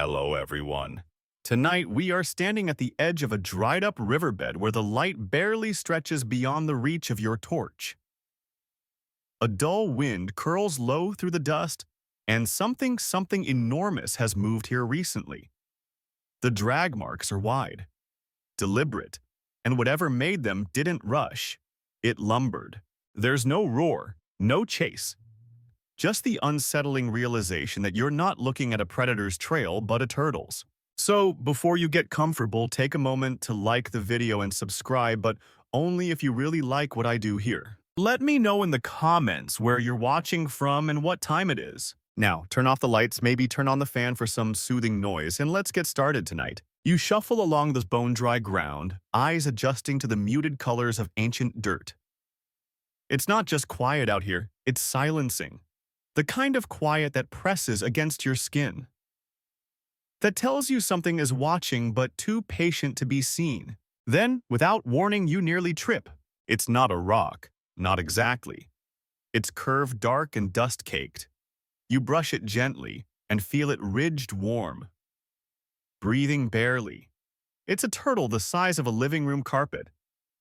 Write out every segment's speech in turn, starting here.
Hello, everyone. Tonight, we are standing at the edge of a dried-up riverbed where the light barely stretches beyond the reach of your torch. A dull wind curls low through the dust, and something enormous has moved here recently. The drag marks are wide, deliberate, and whatever made them didn't rush. It lumbered. There's no roar, no chase. Just the unsettling realization that you're not looking at a predator's trail but a turtle's. So, before you get comfortable, take a moment to like the video and subscribe, but only if you really like what I do here. Let me know in the comments where you're watching from and what time it is. Now, turn off the lights, maybe turn on the fan for some soothing noise, and let's get started tonight. You shuffle along this bone-dry ground, eyes adjusting to the muted colors of ancient dirt. It's not just quiet out here, it's silencing. The kind of quiet that presses against your skin. That tells you something is watching but too patient to be seen. Then, without warning, you nearly trip. It's not a rock. Not exactly. It's curved dark and dust-caked. You brush it gently and feel it ridged warm. Breathing barely. It's a turtle the size of a living room carpet.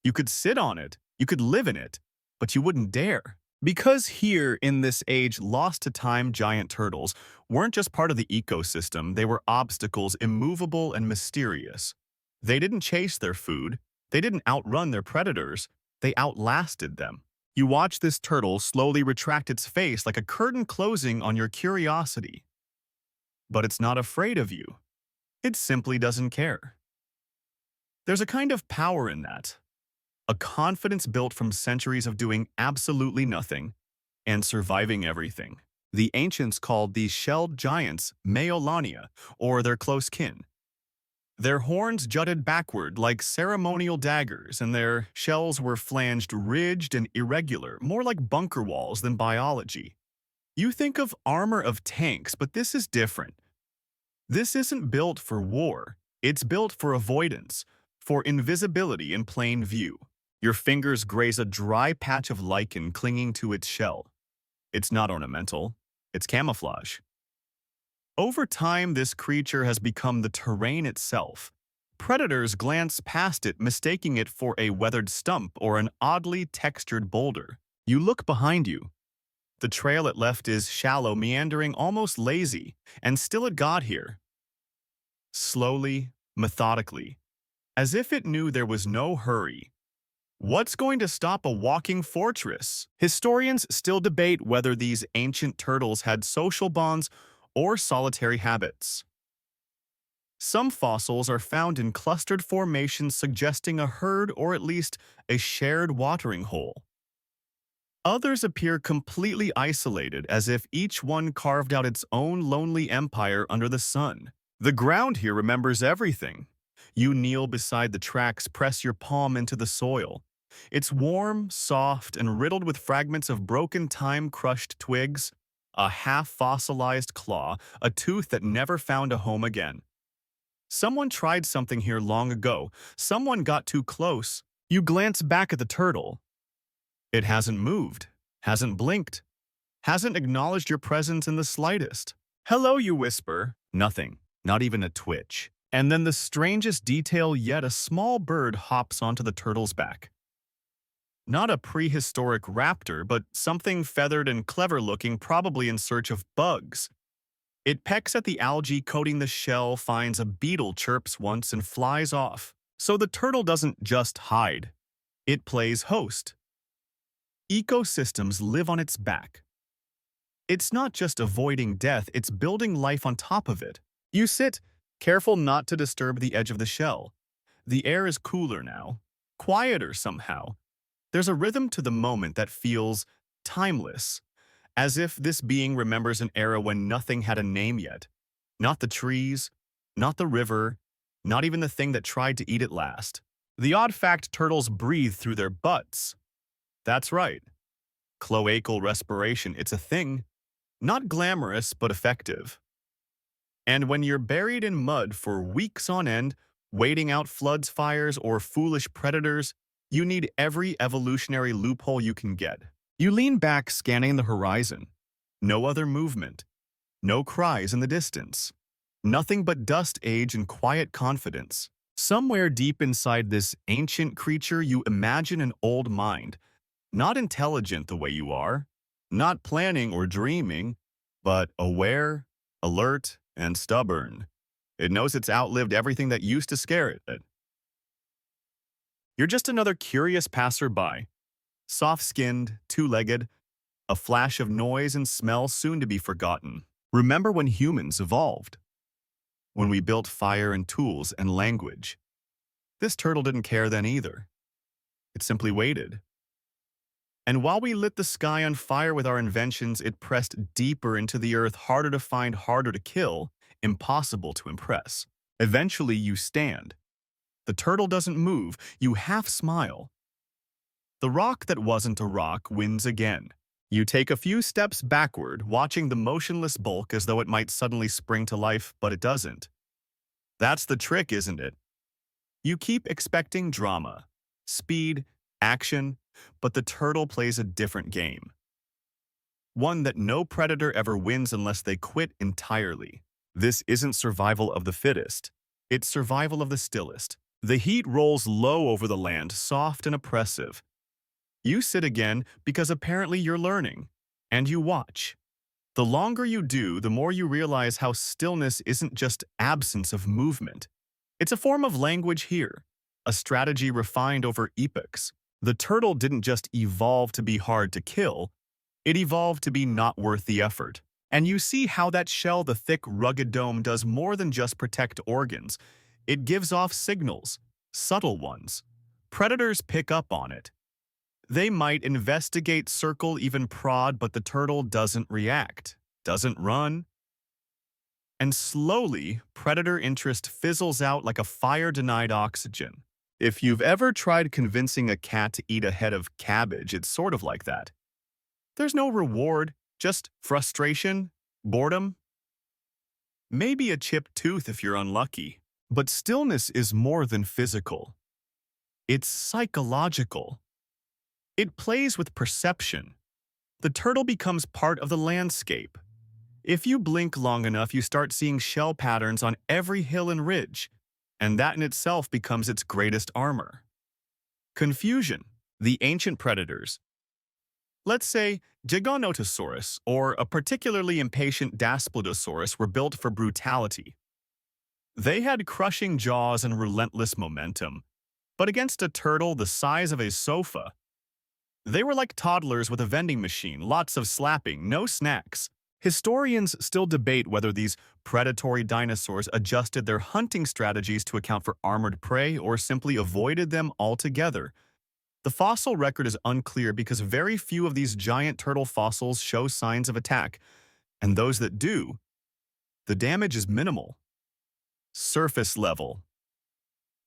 You could sit on it, you could live in it, but you wouldn't dare. Because here, in this age, lost-to-time giant turtles weren't just part of the ecosystem, they were obstacles immovable and mysterious. They didn't chase their food, they didn't outrun their predators, they outlasted them. You watch this turtle slowly retract its face like a curtain closing on your curiosity. But it's not afraid of you. It simply doesn't care. There's a kind of power in that. A confidence built from centuries of doing absolutely nothing and surviving everything. The ancients called these shelled giants Meolania, or their close kin. Their horns jutted backward like ceremonial daggers, and their shells were flanged, ridged, and irregular, more like bunker walls than biology. You think of armor of tanks, but this is different. This isn't built for war. It's built for avoidance, for invisibility in plain view. Your fingers graze a dry patch of lichen clinging to its shell. It's not ornamental, it's camouflage. Over time, this creature has become the terrain itself. Predators glance past it, mistaking it for a weathered stump or an oddly textured boulder. You look behind you. The trail it left is shallow, meandering, almost lazy, and still it got here. Slowly, methodically, as if it knew there was no hurry. What's going to stop a walking fortress? Historians still debate whether these ancient turtles had social bonds or solitary habits. Some fossils are found in clustered formations suggesting a herd or at least a shared watering hole. Others appear completely isolated, as if each one carved out its own lonely empire under the sun. The ground here remembers everything. You kneel beside the tracks, press your palm into the soil. It's warm, soft, and riddled with fragments of broken time-crushed twigs, a half-fossilized claw, a tooth that never found a home again. Someone tried something here long ago. Someone got too close. You glance back at the turtle. It hasn't moved, hasn't blinked, hasn't acknowledged your presence in the slightest. Hello, you whisper. Nothing, not even a twitch. And then the strangest detail yet, a small bird hops onto the turtle's back. Not a prehistoric raptor, but something feathered and clever-looking, probably in search of bugs. It pecks at the algae coating the shell, finds a beetle, chirps once, and flies off. So the turtle doesn't just hide. It plays host. Ecosystems live on its back. It's not just avoiding death, it's building life on top of it. You sit, careful not to disturb the edge of the shell. The air is cooler now, quieter somehow. There's a rhythm to the moment that feels timeless, as if this being remembers an era when nothing had a name yet. Not the trees, not the river, not even the thing that tried to eat it last. The odd fact, turtles breathe through their butts. That's right. Cloacal respiration, it's a thing. Not glamorous, but effective. And when you're buried in mud for weeks on end, waiting out floods, fires, or foolish predators, you need every evolutionary loophole you can get. You lean back, scanning the horizon. No other movement. No cries in the distance. Nothing but dust, age, and quiet confidence. Somewhere deep inside this ancient creature, you imagine an old mind, not intelligent the way you are, not planning or dreaming, but aware, alert, and stubborn. It knows it's outlived everything that used to scare it. You're just another curious passerby, soft-skinned, two-legged, a flash of noise and smell soon to be forgotten. Remember when humans evolved? When we built fire and tools and language? This turtle didn't care then either. It simply waited. And while we lit the sky on fire with our inventions, it pressed deeper into the earth, harder to find, harder to kill, impossible to impress. Eventually, you stand. The turtle doesn't move. You half smile. The rock that wasn't a rock wins again. You take a few steps backward, watching the motionless bulk as though it might suddenly spring to life, but it doesn't. That's the trick, isn't it? You keep expecting drama, speed, action, but the turtle plays a different game. One that no predator ever wins unless they quit entirely. This isn't survival of the fittest. It's survival of the stillest. The heat rolls low over the land, soft and oppressive. You sit again because apparently you're learning, and you watch. The longer you do, the more you realize how stillness isn't just absence of movement. It's a form of language here, a strategy refined over epochs. The turtle didn't just evolve to be hard to kill, it evolved to be not worth the effort. And you see how that shell, the thick, rugged dome, does more than just protect organs. It gives off signals, subtle ones. Predators pick up on it. They might investigate, circle, even prod, but the turtle doesn't react, doesn't run. And slowly, predator interest fizzles out like a fire-denied oxygen. If you've ever tried convincing a cat to eat a head of cabbage, it's sort of like that. There's no reward, just frustration, boredom, maybe a chipped tooth if you're unlucky. But stillness is more than physical. It's psychological. It plays with perception. The turtle becomes part of the landscape. If you blink long enough, you start seeing shell patterns on every hill and ridge, and that in itself becomes its greatest armor. Confusion. The ancient predators. Let's say Giganotosaurus or a particularly impatient Daspletosaurus were built for brutality. They had crushing jaws and relentless momentum, but against a turtle the size of a sofa, they were like toddlers with a vending machine, lots of slapping, no snacks. Historians still debate whether these predatory dinosaurs adjusted their hunting strategies to account for armored prey or simply avoided them altogether. The fossil record is unclear because very few of these giant turtle fossils show signs of attack, and those that do, the damage is minimal. Surface level.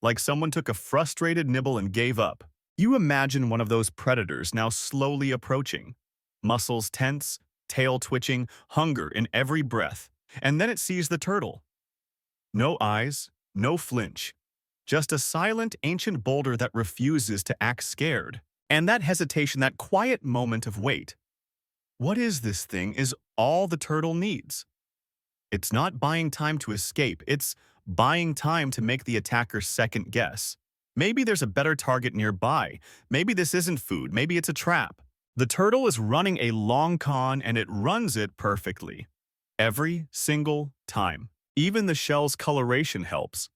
Like someone took a frustrated nibble and gave up. You imagine one of those predators now slowly approaching. Muscles tense, tail twitching, hunger in every breath. And then it sees the turtle. No eyes, no flinch. Just a silent, ancient boulder that refuses to act scared. And that hesitation, that quiet moment of wait. What is this thing is all the turtle needs. It's not buying time to escape, it's buying time to make the attacker second guess. Maybe there's a better target nearby. Maybe this isn't food, maybe it's a trap. The turtle is running a long con and it runs it perfectly. Every single time. Even the shell's coloration helps.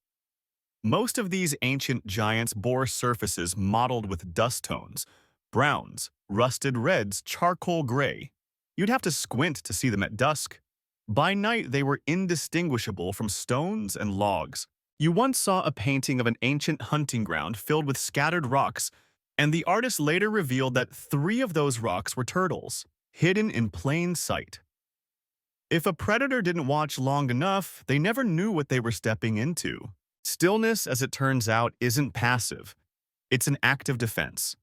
Most of these ancient giants bore surfaces mottled with dust tones, browns, rusted reds, charcoal gray. You'd have to squint to see them at dusk. By night, they were indistinguishable from stones and logs. You once saw a painting of an ancient hunting ground filled with scattered rocks, and the artist later revealed that 3 of those rocks were turtles, hidden in plain sight. If a predator didn't watch long enough, they never knew what they were stepping into. Stillness, as it turns out, isn't passive. It's an active defense.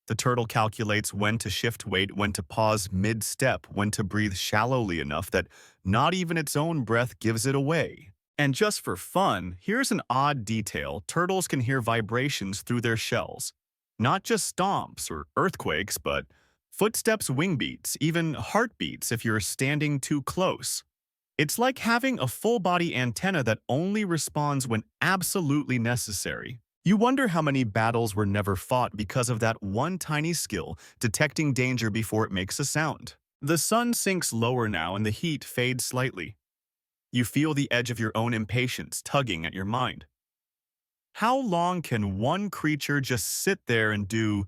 The turtle calculates when to shift weight, when to pause mid-step, when to breathe shallowly enough that not even its own breath gives it away. And just for fun, here's an odd detail. Turtles can hear vibrations through their shells. Not just stomps or earthquakes, but footsteps, wing beats, even heartbeats if you're standing too close. It's like having a full-body antenna that only responds when absolutely necessary. You wonder how many battles were never fought because of that one tiny skill, detecting danger before it makes a sound. The sun sinks lower now and the heat fades slightly. You feel the edge of your own impatience tugging at your mind. How long can one creature just sit there and do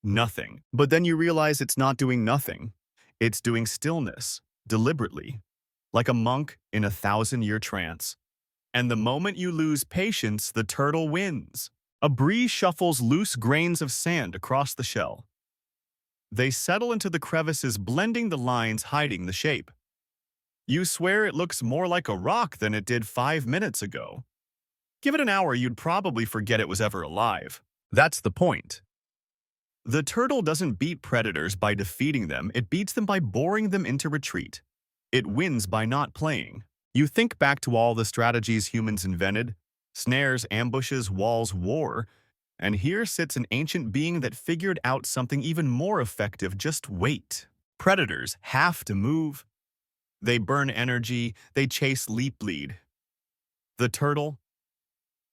nothing? But then you realize it's not doing nothing. It's doing stillness, deliberately, like a monk in a 1,000-year trance. And the moment you lose patience, the turtle wins. A breeze shuffles loose grains of sand across the shell. They settle into the crevices, blending the lines, hiding the shape. You swear it looks more like a rock than it did 5 minutes ago. Give it an hour, you'd probably forget it was ever alive. That's the point. The turtle doesn't beat predators by defeating them, it beats them by boring them into retreat. It wins by not playing. You think back to all the strategies humans invented: snares, ambushes, walls, war, and here sits an ancient being that figured out something even more effective: just wait. Predators have to move. They burn energy, they chase, leap, bleed. The turtle?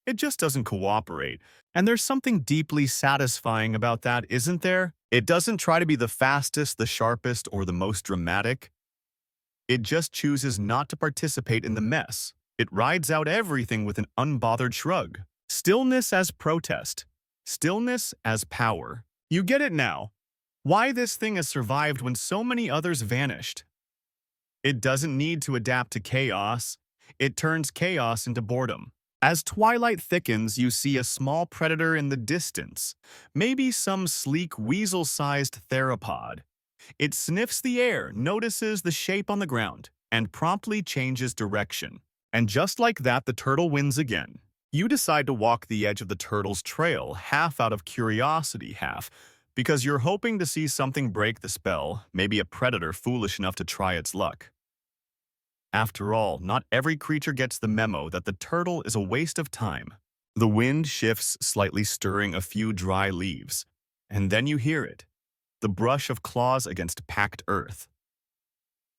It just doesn't cooperate. And there's something deeply satisfying about that, isn't there? It doesn't try to be the fastest, the sharpest, or the most dramatic. It just chooses not to participate in the mess. It rides out everything with an unbothered shrug. Stillness as protest. Stillness as power. You get it now. Why this thing has survived when so many others vanished. It doesn't need to adapt to chaos. It turns chaos into boredom. As twilight thickens, you see a small predator in the distance, maybe some sleek weasel-sized theropod. It sniffs the air, notices the shape on the ground, and promptly changes direction. And just like that, the turtle wins again. You decide to walk the edge of the turtle's trail, half out of curiosity, half because you're hoping to see something break the spell, maybe a predator foolish enough to try its luck. After all, not every creature gets the memo that the turtle is a waste of time. The wind shifts slightly, stirring a few dry leaves, and then you hear it. The brush of claws against packed earth.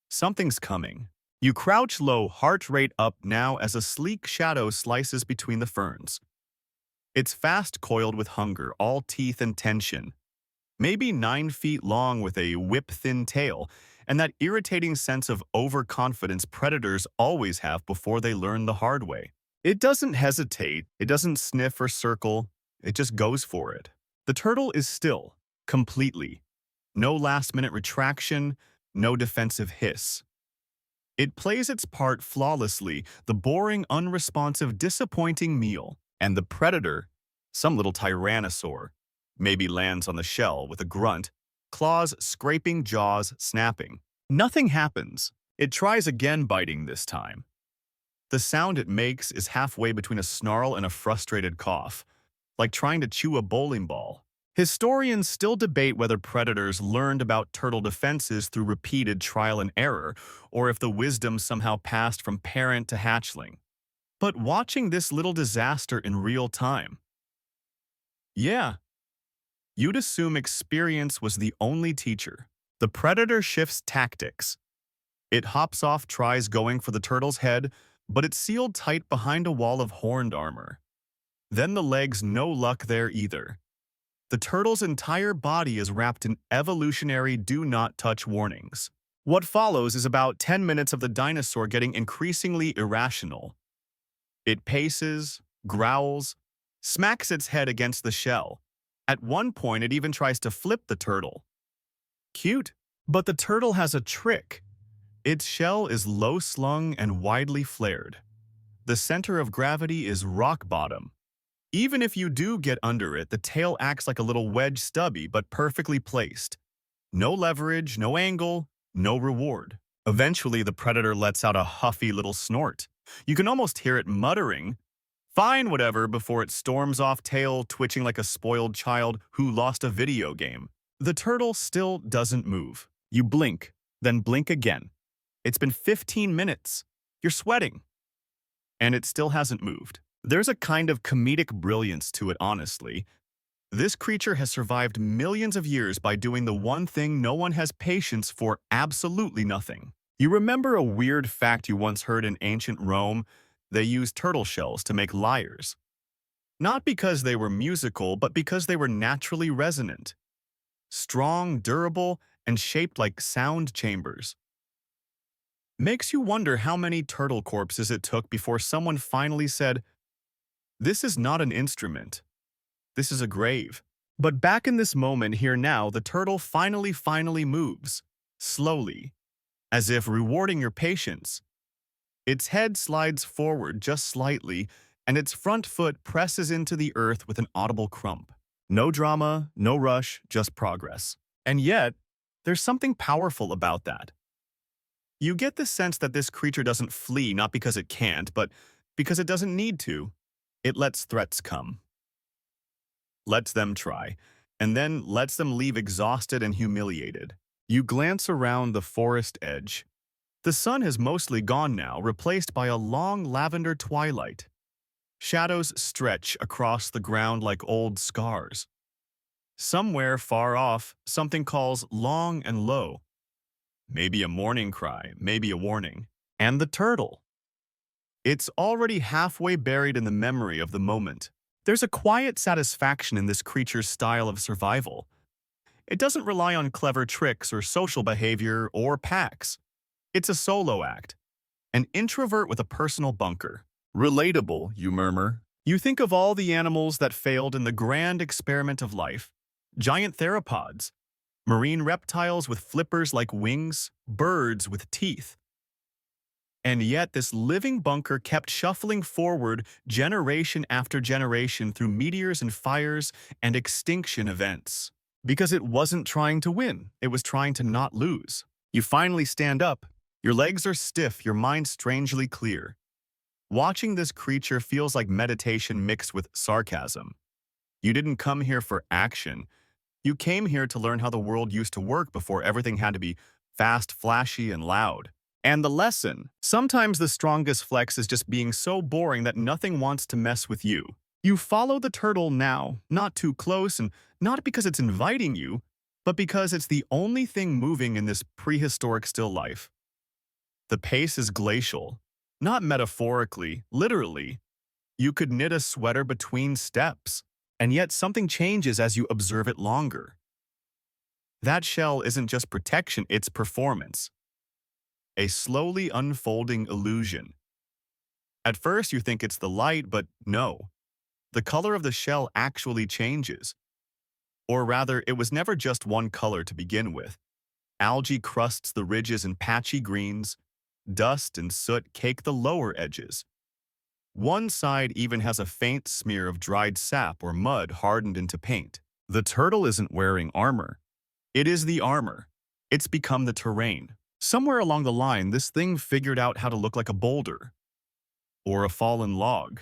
Something's coming. You crouch low, heart rate up now as a sleek shadow slices between the ferns. It's fast, coiled with hunger, all teeth and tension. Maybe 9 feet long with a whip-thin tail, and that irritating sense of overconfidence predators always have before they learn the hard way. It doesn't hesitate, it doesn't sniff or circle, it just goes for it. The turtle is still, completely. No last-minute retraction, no defensive hiss. It plays its part flawlessly, the boring, unresponsive, disappointing meal. And the predator, some little tyrannosaur, maybe lands on the shell with a grunt, claws scraping, jaws snapping. Nothing happens. It tries again, biting this time. The sound it makes is halfway between a snarl and a frustrated cough, like trying to chew a bowling ball. Historians still debate whether predators learned about turtle defenses through repeated trial and error, or if the wisdom somehow passed from parent to hatchling. But watching this little disaster in real time, yeah, you'd assume experience was the only teacher. The predator shifts tactics. It hops off, tries going for the turtle's head, but it's sealed tight behind a wall of horned armor. Then the legs, no luck there either. The turtle's entire body is wrapped in evolutionary do-not-touch warnings. What follows is about 10 minutes of the dinosaur getting increasingly irrational. It paces, growls, smacks its head against the shell. At one point, it even tries to flip the turtle. Cute. But the turtle has a trick. Its shell is low-slung and widely flared. The center of gravity is rock bottom. Even if you do get under it, the tail acts like a little wedge, stubby but perfectly placed. No leverage, no angle, no reward. Eventually, the predator lets out a huffy little snort. You can almost hear it muttering, "Fine, whatever," before it storms off, tail twitching like a spoiled child who lost a video game. The turtle still doesn't move. You blink, then blink again. It's been 15 minutes. You're sweating. And it still hasn't moved. There's a kind of comedic brilliance to it, honestly. This creature has survived millions of years by doing the one thing no one has patience for: absolutely nothing. You remember a weird fact you once heard in ancient Rome? They used turtle shells to make lyres. Not because they were musical, but because they were naturally resonant. Strong, durable, and shaped like sound chambers. Makes you wonder how many turtle corpses it took before someone finally said, "This is not an instrument. This is a grave." But back in this moment here now, the turtle finally moves. Slowly, as if rewarding your patience. Its head slides forward just slightly, and its front foot presses into the earth with an audible crump. No drama, no rush, just progress. And yet, there's something powerful about that. You get the sense that this creature doesn't flee not because it can't, but because it doesn't need to. It lets threats come, lets them try, and then lets them leave exhausted and humiliated. You glance around the forest edge. The sun has mostly gone now, replaced by a long lavender twilight. Shadows stretch across the ground like old scars. Somewhere far off, something calls long and low. Maybe a warning cry, maybe a warning. And the turtle. It's already halfway buried in the memory of the moment. There's a quiet satisfaction in this creature's style of survival. It doesn't rely on clever tricks or social behavior or packs. It's a solo act. An introvert with a personal bunker. Relatable, you murmur. You think of all the animals that failed in the grand experiment of life. Giant theropods, marine reptiles with flippers like wings, birds with teeth. And yet this living bunker kept shuffling forward generation after generation through meteors and fires and extinction events. Because it wasn't trying to win, it was trying to not lose. You finally stand up. Your legs are stiff, your mind strangely clear. Watching this creature feels like meditation mixed with sarcasm. You didn't come here for action. You came here to learn how the world used to work before everything had to be fast, flashy, and loud. And the lesson, sometimes the strongest flex is just being so boring that nothing wants to mess with you. You follow the turtle now, not too close, and not because it's inviting you, but because it's the only thing moving in this prehistoric still life. The pace is glacial, not metaphorically, literally. You could knit a sweater between steps, and yet something changes as you observe it longer. That shell isn't just protection, it's performance. A slowly unfolding illusion. At first you think it's the light, but no. The color of the shell actually changes. Or rather, it was never just one color to begin with. Algae crusts the ridges in patchy greens, dust and soot cake the lower edges. One side even has a faint smear of dried sap or mud hardened into paint. The turtle isn't wearing armor. It is the armor. It's become the terrain. Somewhere along the line, this thing figured out how to look like a boulder, or a fallen log,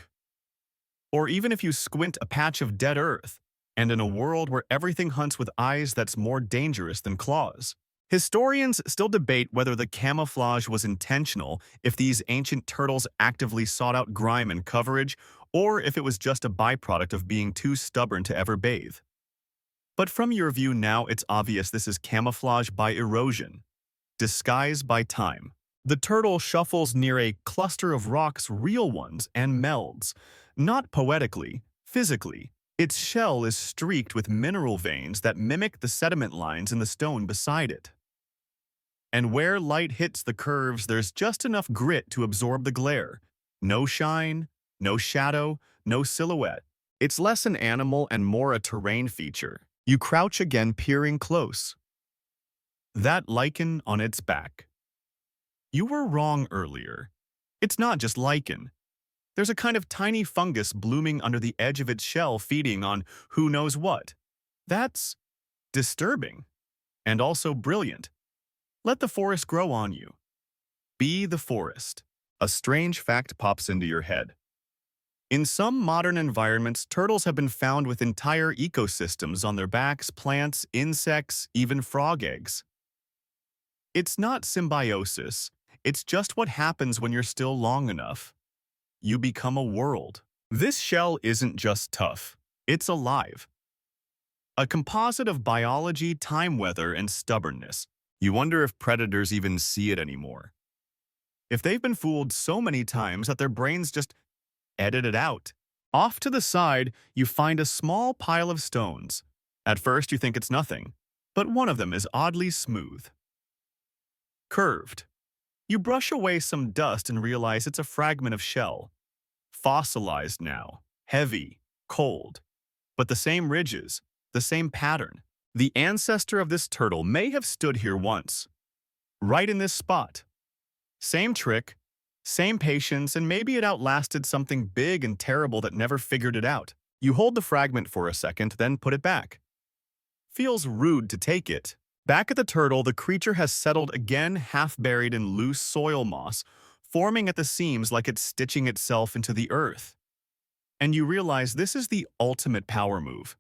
or even if you squint, a patch of dead earth, and in a world where everything hunts with eyes that's more dangerous than claws. Historians still debate whether the camouflage was intentional, if these ancient turtles actively sought out grime and coverage, or if it was just a byproduct of being too stubborn to ever bathe. But from your view now, it's obvious this is camouflage by erosion. Disguised by time. The turtle shuffles near a cluster of rocks, real ones, and melds. Not poetically, physically. Its shell is streaked with mineral veins that mimic the sediment lines in the stone beside it. And where light hits the curves, there's just enough grit to absorb the glare. No shine, no shadow, no silhouette. It's less an animal and more a terrain feature. You crouch again, peering close. That lichen on its back. You were wrong earlier. It's not just lichen. There's a kind of tiny fungus blooming under the edge of its shell, feeding on who knows what. That's disturbing, and also brilliant. Let the forest grow on you. Be the forest. A strange fact pops into your head. In some modern environments, turtles have been found with entire ecosystems on their backs, plants, insects, even frog eggs. It's not symbiosis, it's just what happens when you're still long enough. You become a world. This shell isn't just tough, it's alive. A composite of biology, time weather, and stubbornness. You wonder if predators even see it anymore. If they've been fooled so many times that their brains just edit it out. Off to the side, you find a small pile of stones. At first, you think it's nothing, but one of them is oddly smooth, curved. You brush away some dust and realize it's a fragment of shell. Fossilized now, heavy, cold, but the same ridges, the same pattern. The ancestor of this turtle may have stood here once, right in this spot. Same trick, same patience, and maybe it outlasted something big and terrible that never figured it out. You hold the fragment for a second, then put it back. Feels rude to take it. Back at the turtle, the creature has settled again, half buried in loose soil moss, forming at the seams like it's stitching itself into the earth. And you realize this is the ultimate power move.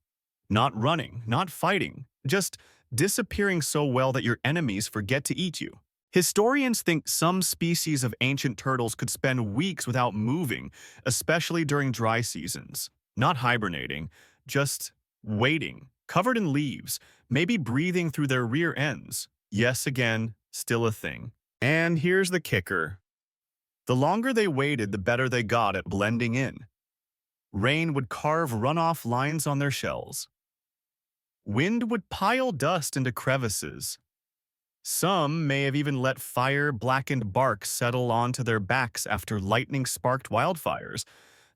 Not running, not fighting, just disappearing so well that your enemies forget to eat you. Historians think some species of ancient turtles could spend weeks without moving, especially during dry seasons. Not hibernating, just waiting, covered in leaves, maybe breathing through their rear ends. Yes, again, still a thing. And here's the kicker. The longer they waited, the better they got at blending in. Rain would carve runoff lines on their shells. Wind would pile dust into crevices. Some may have even let fire-blackened bark settle onto their backs after lightning-sparked wildfires.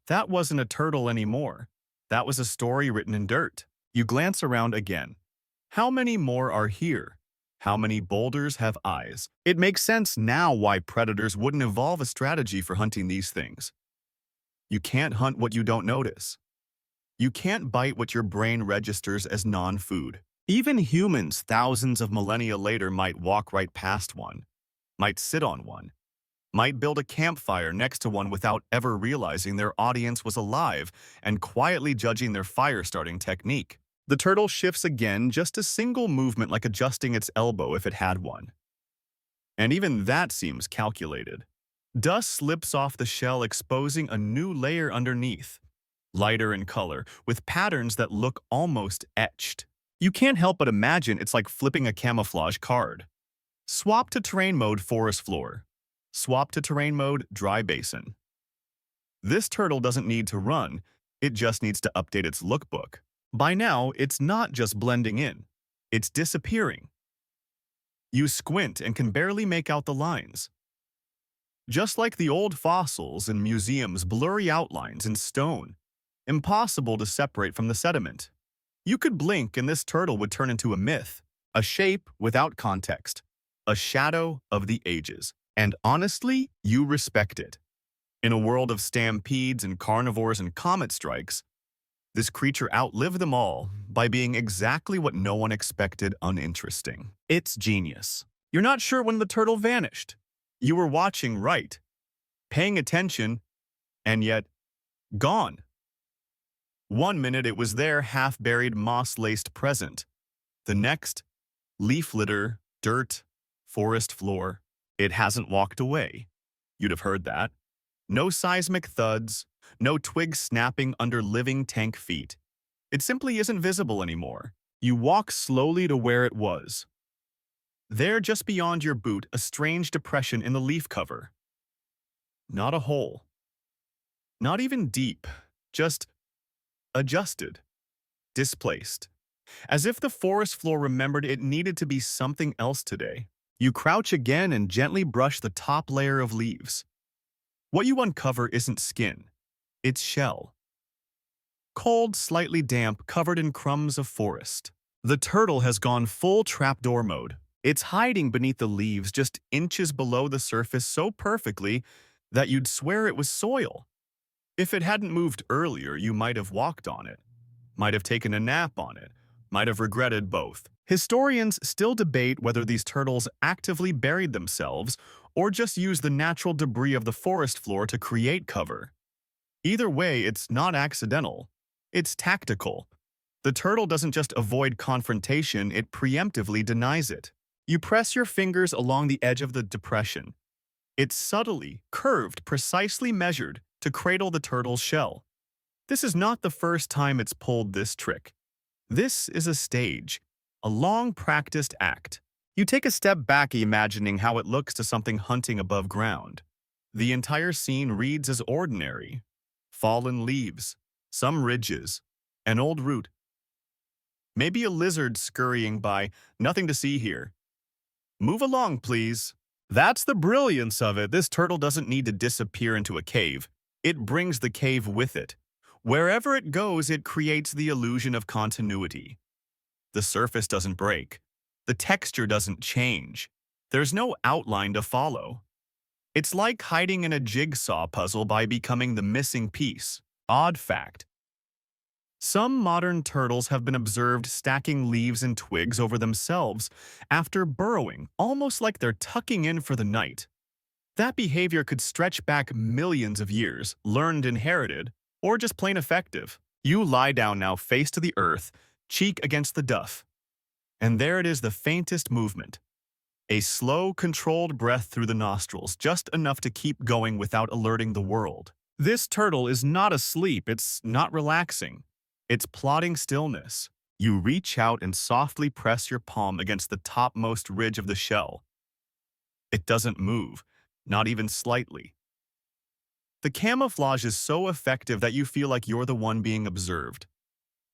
That wasn't a turtle anymore. That was a story written in dirt. You glance around again. How many more are here? How many boulders have eyes? It makes sense now why predators wouldn't evolve a strategy for hunting these things. You can't hunt what you don't notice. You can't bite what your brain registers as non-food. Even humans thousands of millennia later might walk right past one, might sit on one, might build a campfire next to one without ever realizing their audience was alive and quietly judging their fire-starting technique. The turtle shifts again, just a single movement like adjusting its elbow if it had one. And even that seems calculated. Dust slips off the shell, exposing a new layer underneath, lighter in color, with patterns that look almost etched. You can't help but imagine it's like flipping a camouflage card. Swap to terrain mode, forest floor. Swap to terrain mode, dry basin. This turtle doesn't need to run, it just needs to update its lookbook. By now, it's not just blending in, it's disappearing. You squint and can barely make out the lines. Just like the old fossils in museums, blurry outlines in stone, impossible to separate from the sediment. You could blink and this turtle would turn into a myth, a shape without context, a shadow of the ages. And honestly, you respect it. In a world of stampedes and carnivores and comet strikes, this creature outlived them all by being exactly what no one expected: uninteresting. It's genius. You're not sure when the turtle vanished. You were watching right, paying attention, and yet gone. 1 minute it was there, half-buried, moss-laced, present. The next, leaf litter, dirt, forest floor. It hasn't walked away. You'd have heard that. No seismic thuds, no twigs snapping under living tank feet. It simply isn't visible anymore. You walk slowly to where it was. There, just beyond your boot, a strange depression in the leaf cover. Not a hole. Not even deep, just adjusted, displaced. As if the forest floor remembered it needed to be something else today. You crouch again and gently brush the top layer of leaves. What you uncover isn't skin, it's shell. Cold, slightly damp, covered in crumbs of forest. The turtle has gone full trapdoor mode. It's hiding beneath the leaves just inches below the surface so perfectly that you'd swear it was soil. If it hadn't moved earlier, you might have walked on it, might have taken a nap on it, might have regretted both. Historians still debate whether these turtles actively buried themselves or just used the natural debris of the forest floor to create cover. Either way, it's not accidental. It's tactical. The turtle doesn't just avoid confrontation, it preemptively denies it. You press your fingers along the edge of the depression. It's subtly curved, precisely measured to cradle the turtle's shell. This is not the first time it's pulled this trick. This is a stage, a long-practiced act. You take a step back imagining how it looks to something hunting above ground. The entire scene reads as ordinary. Fallen leaves, some ridges, an old root. Maybe a lizard scurrying by, nothing to see here. Move along, please. That's the brilliance of it. This turtle doesn't need to disappear into a cave. It brings the cave with it. Wherever it goes, it creates the illusion of continuity. The surface doesn't break. The texture doesn't change. There's no outline to follow. It's like hiding in a jigsaw puzzle by becoming the missing piece. Odd fact. Some modern turtles have been observed stacking leaves and twigs over themselves after burrowing, almost like they're tucking in for the night. That behavior could stretch back millions of years, learned, inherited, or just plain effective. You lie down now face to the earth, cheek against the duff. And there it is, the faintest movement. A slow, controlled breath through the nostrils, just enough to keep going without alerting the world. This turtle is not asleep, it's not relaxing. It's plotting stillness. You reach out and softly press your palm against the topmost ridge of the shell. It doesn't move, not even slightly. The camouflage is so effective that you feel like you're the one being observed.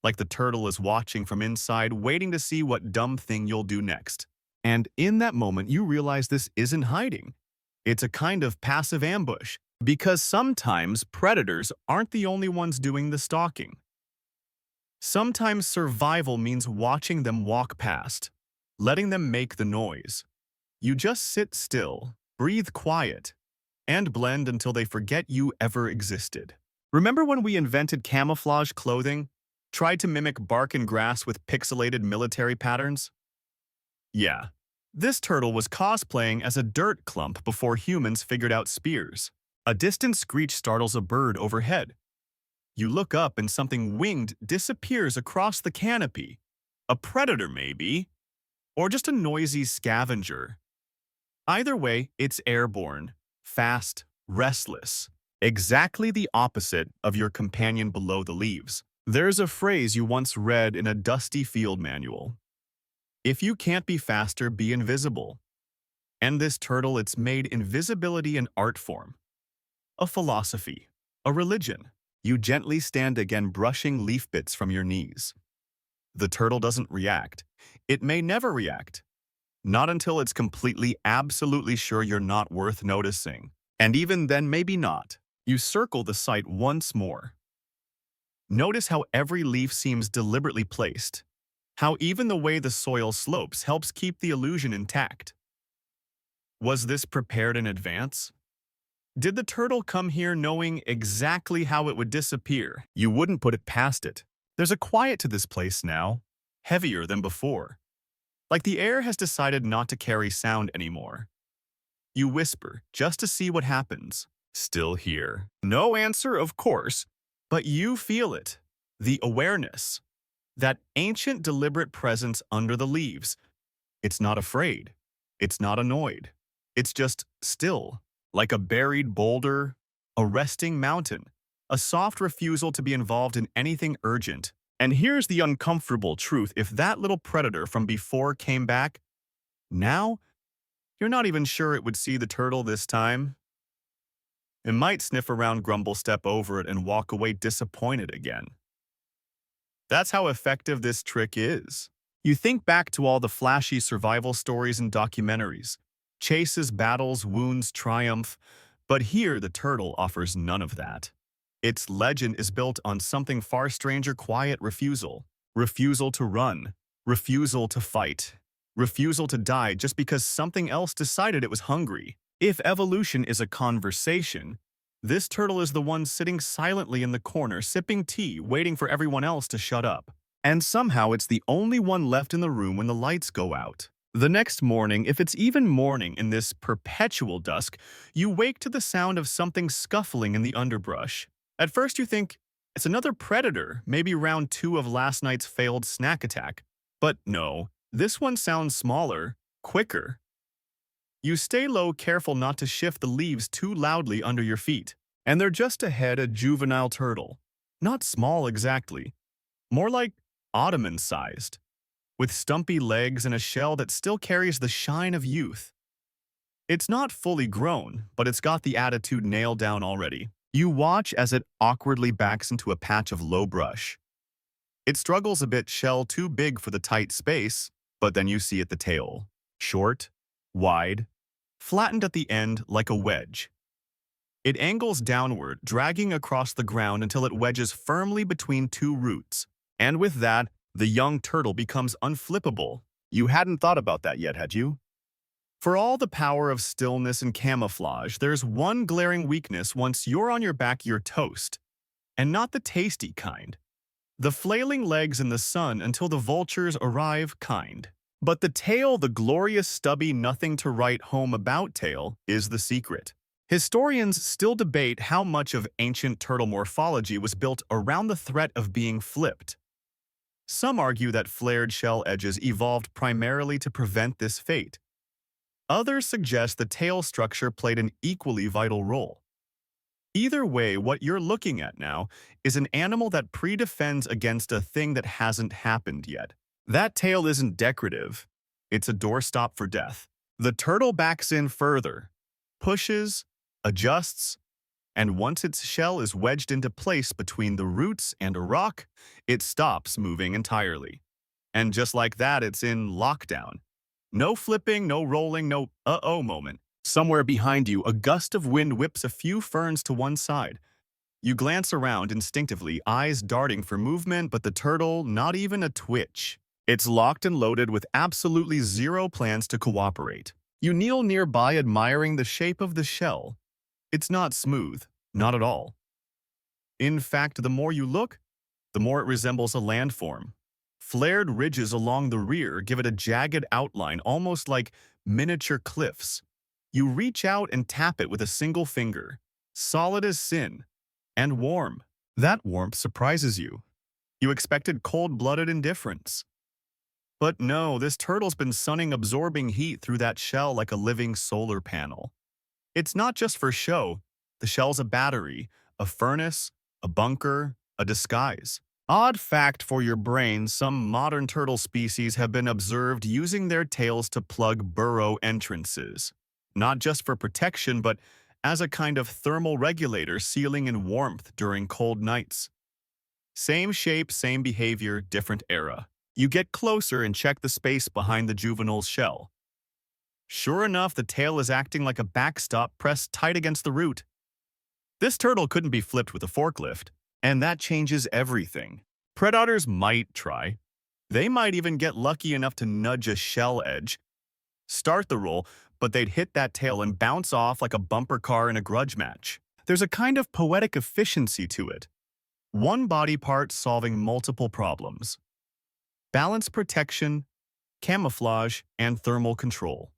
Like the turtle is watching from inside, waiting to see what dumb thing you'll do next. And in that moment, you realize this isn't hiding. It's a kind of passive ambush, because sometimes predators aren't the only ones doing the stalking. Sometimes survival means watching them walk past, letting them make the noise. You just sit still, breathe quiet, and blend until they forget you ever existed. Remember when we invented camouflage clothing? Tried to mimic bark and grass with pixelated military patterns? Yeah, this turtle was cosplaying as a dirt clump before humans figured out spears. A distant screech startles a bird overhead. You look up and something winged disappears across the canopy. A predator, maybe, or just a noisy scavenger. Either way, it's airborne, fast, restless. Exactly the opposite of your companion below the leaves. There's a phrase you once read in a dusty field manual. If you can't be faster, be invisible. And this turtle, it's made invisibility an art form. A philosophy. A religion. You gently stand again, brushing leaf bits from your knees. The turtle doesn't react. It may never react. Not until it's completely, absolutely sure you're not worth noticing. And even then, maybe not. You circle the site once more. Notice how every leaf seems deliberately placed. How even the way the soil slopes helps keep the illusion intact. Was this prepared in advance? Did the turtle come here knowing exactly how it would disappear? You wouldn't put it past it. There's a quiet to this place now, heavier than before. Like the air has decided not to carry sound anymore. You whisper, just to see what happens. Still here. No answer, of course, but you feel it. The awareness. That ancient, deliberate presence under the leaves. It's not afraid. It's not annoyed. It's just still. Like a buried boulder, a resting mountain, a soft refusal to be involved in anything urgent. And here's the uncomfortable truth. If that little predator from before came back, now, you're not even sure it would see the turtle this time. It might sniff around, grumble, step over it, and walk away disappointed again. That's how effective this trick is. You think back to all the flashy survival stories and documentaries. Chases, battles, wounds, triumph. But here, the turtle offers none of that. Its legend is built on something far stranger: quiet refusal. Refusal to run. Refusal to fight. Refusal to die just because something else decided it was hungry. If evolution is a conversation, this turtle is the one sitting silently in the corner, sipping tea, waiting for everyone else to shut up. And somehow it's the only one left in the room when the lights go out. The next morning, if it's even morning in this perpetual dusk, you wake to the sound of something scuffling in the underbrush. At first you think, it's another predator, maybe round 2 of last night's failed snack attack. But no, this one sounds smaller, quicker. You stay low, careful not to shift the leaves too loudly under your feet. And they're just ahead, a juvenile turtle. Not small exactly, more like ottoman-sized. with stumpy legs and a shell that still carries the shine of youth. It's not fully grown, but it's got the attitude nailed down already. You watch as it awkwardly backs into a patch of low brush. It struggles a bit, shell too big for the tight space, but then you see at the tail. Short, wide, flattened at the end like a wedge. It angles downward, dragging across the ground until it wedges firmly between two roots. And with that, the young turtle becomes unflippable. You hadn't thought about that yet, had you? For all the power of stillness and camouflage, there's one glaring weakness. Once you're on your back, you're toast. And not the tasty kind. The flailing legs in the sun until the vultures arrive kind. But the tail, the glorious stubby nothing to write home about tail, is the secret. Historians still debate how much of ancient turtle morphology was built around the threat of being flipped. Some argue that flared shell edges evolved primarily to prevent this fate. Others suggest the tail structure played an equally vital role. Either way, what you're looking at now is an animal that pre-defends against a thing that hasn't happened yet. That tail isn't decorative. It's a doorstop for death. The turtle backs in further, pushes, adjusts, and once its shell is wedged into place between the roots and a rock, it stops moving entirely. And just like that, it's in lockdown. No flipping, no rolling, no uh-oh moment. Somewhere behind you, a gust of wind whips a few ferns to one side. You glance around instinctively, eyes darting for movement, but the turtle, not even a twitch. It's locked and loaded with absolutely zero plans to cooperate. You kneel nearby, admiring the shape of the shell. It's not smooth, not at all. In fact, the more you look, the more it resembles a landform. Flared ridges along the rear give it a jagged outline, almost like miniature cliffs. You reach out and tap it with a single finger, solid as sin, and warm. That warmth surprises you. You expected cold-blooded indifference. But no, this turtle's been sunning, absorbing heat through that shell like a living solar panel. It's not just for show. The shell's a battery, a furnace, a bunker, a disguise. Odd fact for your brain, some modern turtle species have been observed using their tails to plug burrow entrances. Not just for protection, but as a kind of thermal regulator, sealing in warmth during cold nights. Same shape, same behavior, different era. You get closer and check the space behind the juvenile's shell. Sure enough, the tail is acting like a backstop pressed tight against the root. This turtle couldn't be flipped with a forklift, and that changes everything. Predators might try. They might even get lucky enough to nudge a shell edge, start the roll, but they'd hit that tail and bounce off like a bumper car in a grudge match. There's a kind of poetic efficiency to it. One body part solving multiple problems. Balance, protection, camouflage, and thermal control.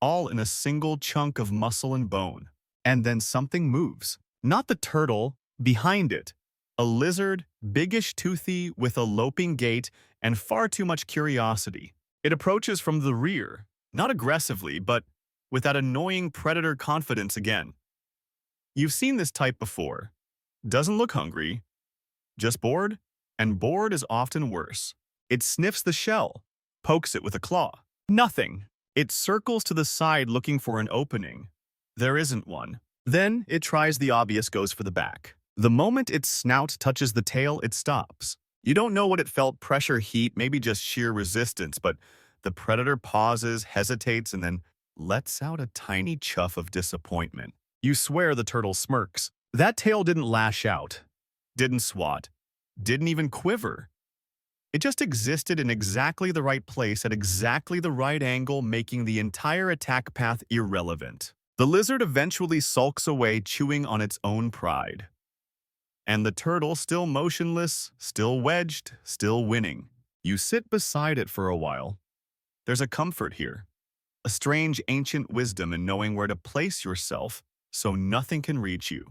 All in a single chunk of muscle and bone. And then something moves. Not the turtle, behind it. A lizard, biggish toothy, with a loping gait and far too much curiosity. It approaches from the rear, not aggressively, but with that annoying predator confidence again. You've seen this type before. Doesn't look hungry, just bored, and bored is often worse. It sniffs the shell, pokes it with a claw. Nothing. It circles to the side looking for an opening. There isn't one. Then it tries the obvious, goes for the back. The moment its snout touches the tail, it stops. You don't know what it felt, pressure, heat, maybe just sheer resistance, but the predator pauses, hesitates, and then lets out a tiny chuff of disappointment. You swear the turtle smirks. That tail didn't lash out, didn't swat, didn't even quiver. It just existed in exactly the right place at exactly the right angle, making the entire attack path irrelevant. The lizard eventually sulks away, chewing on its own pride. And the turtle, still motionless, still wedged, still winning. You sit beside it for a while. There's a comfort here, a strange ancient wisdom in knowing where to place yourself so nothing can reach you.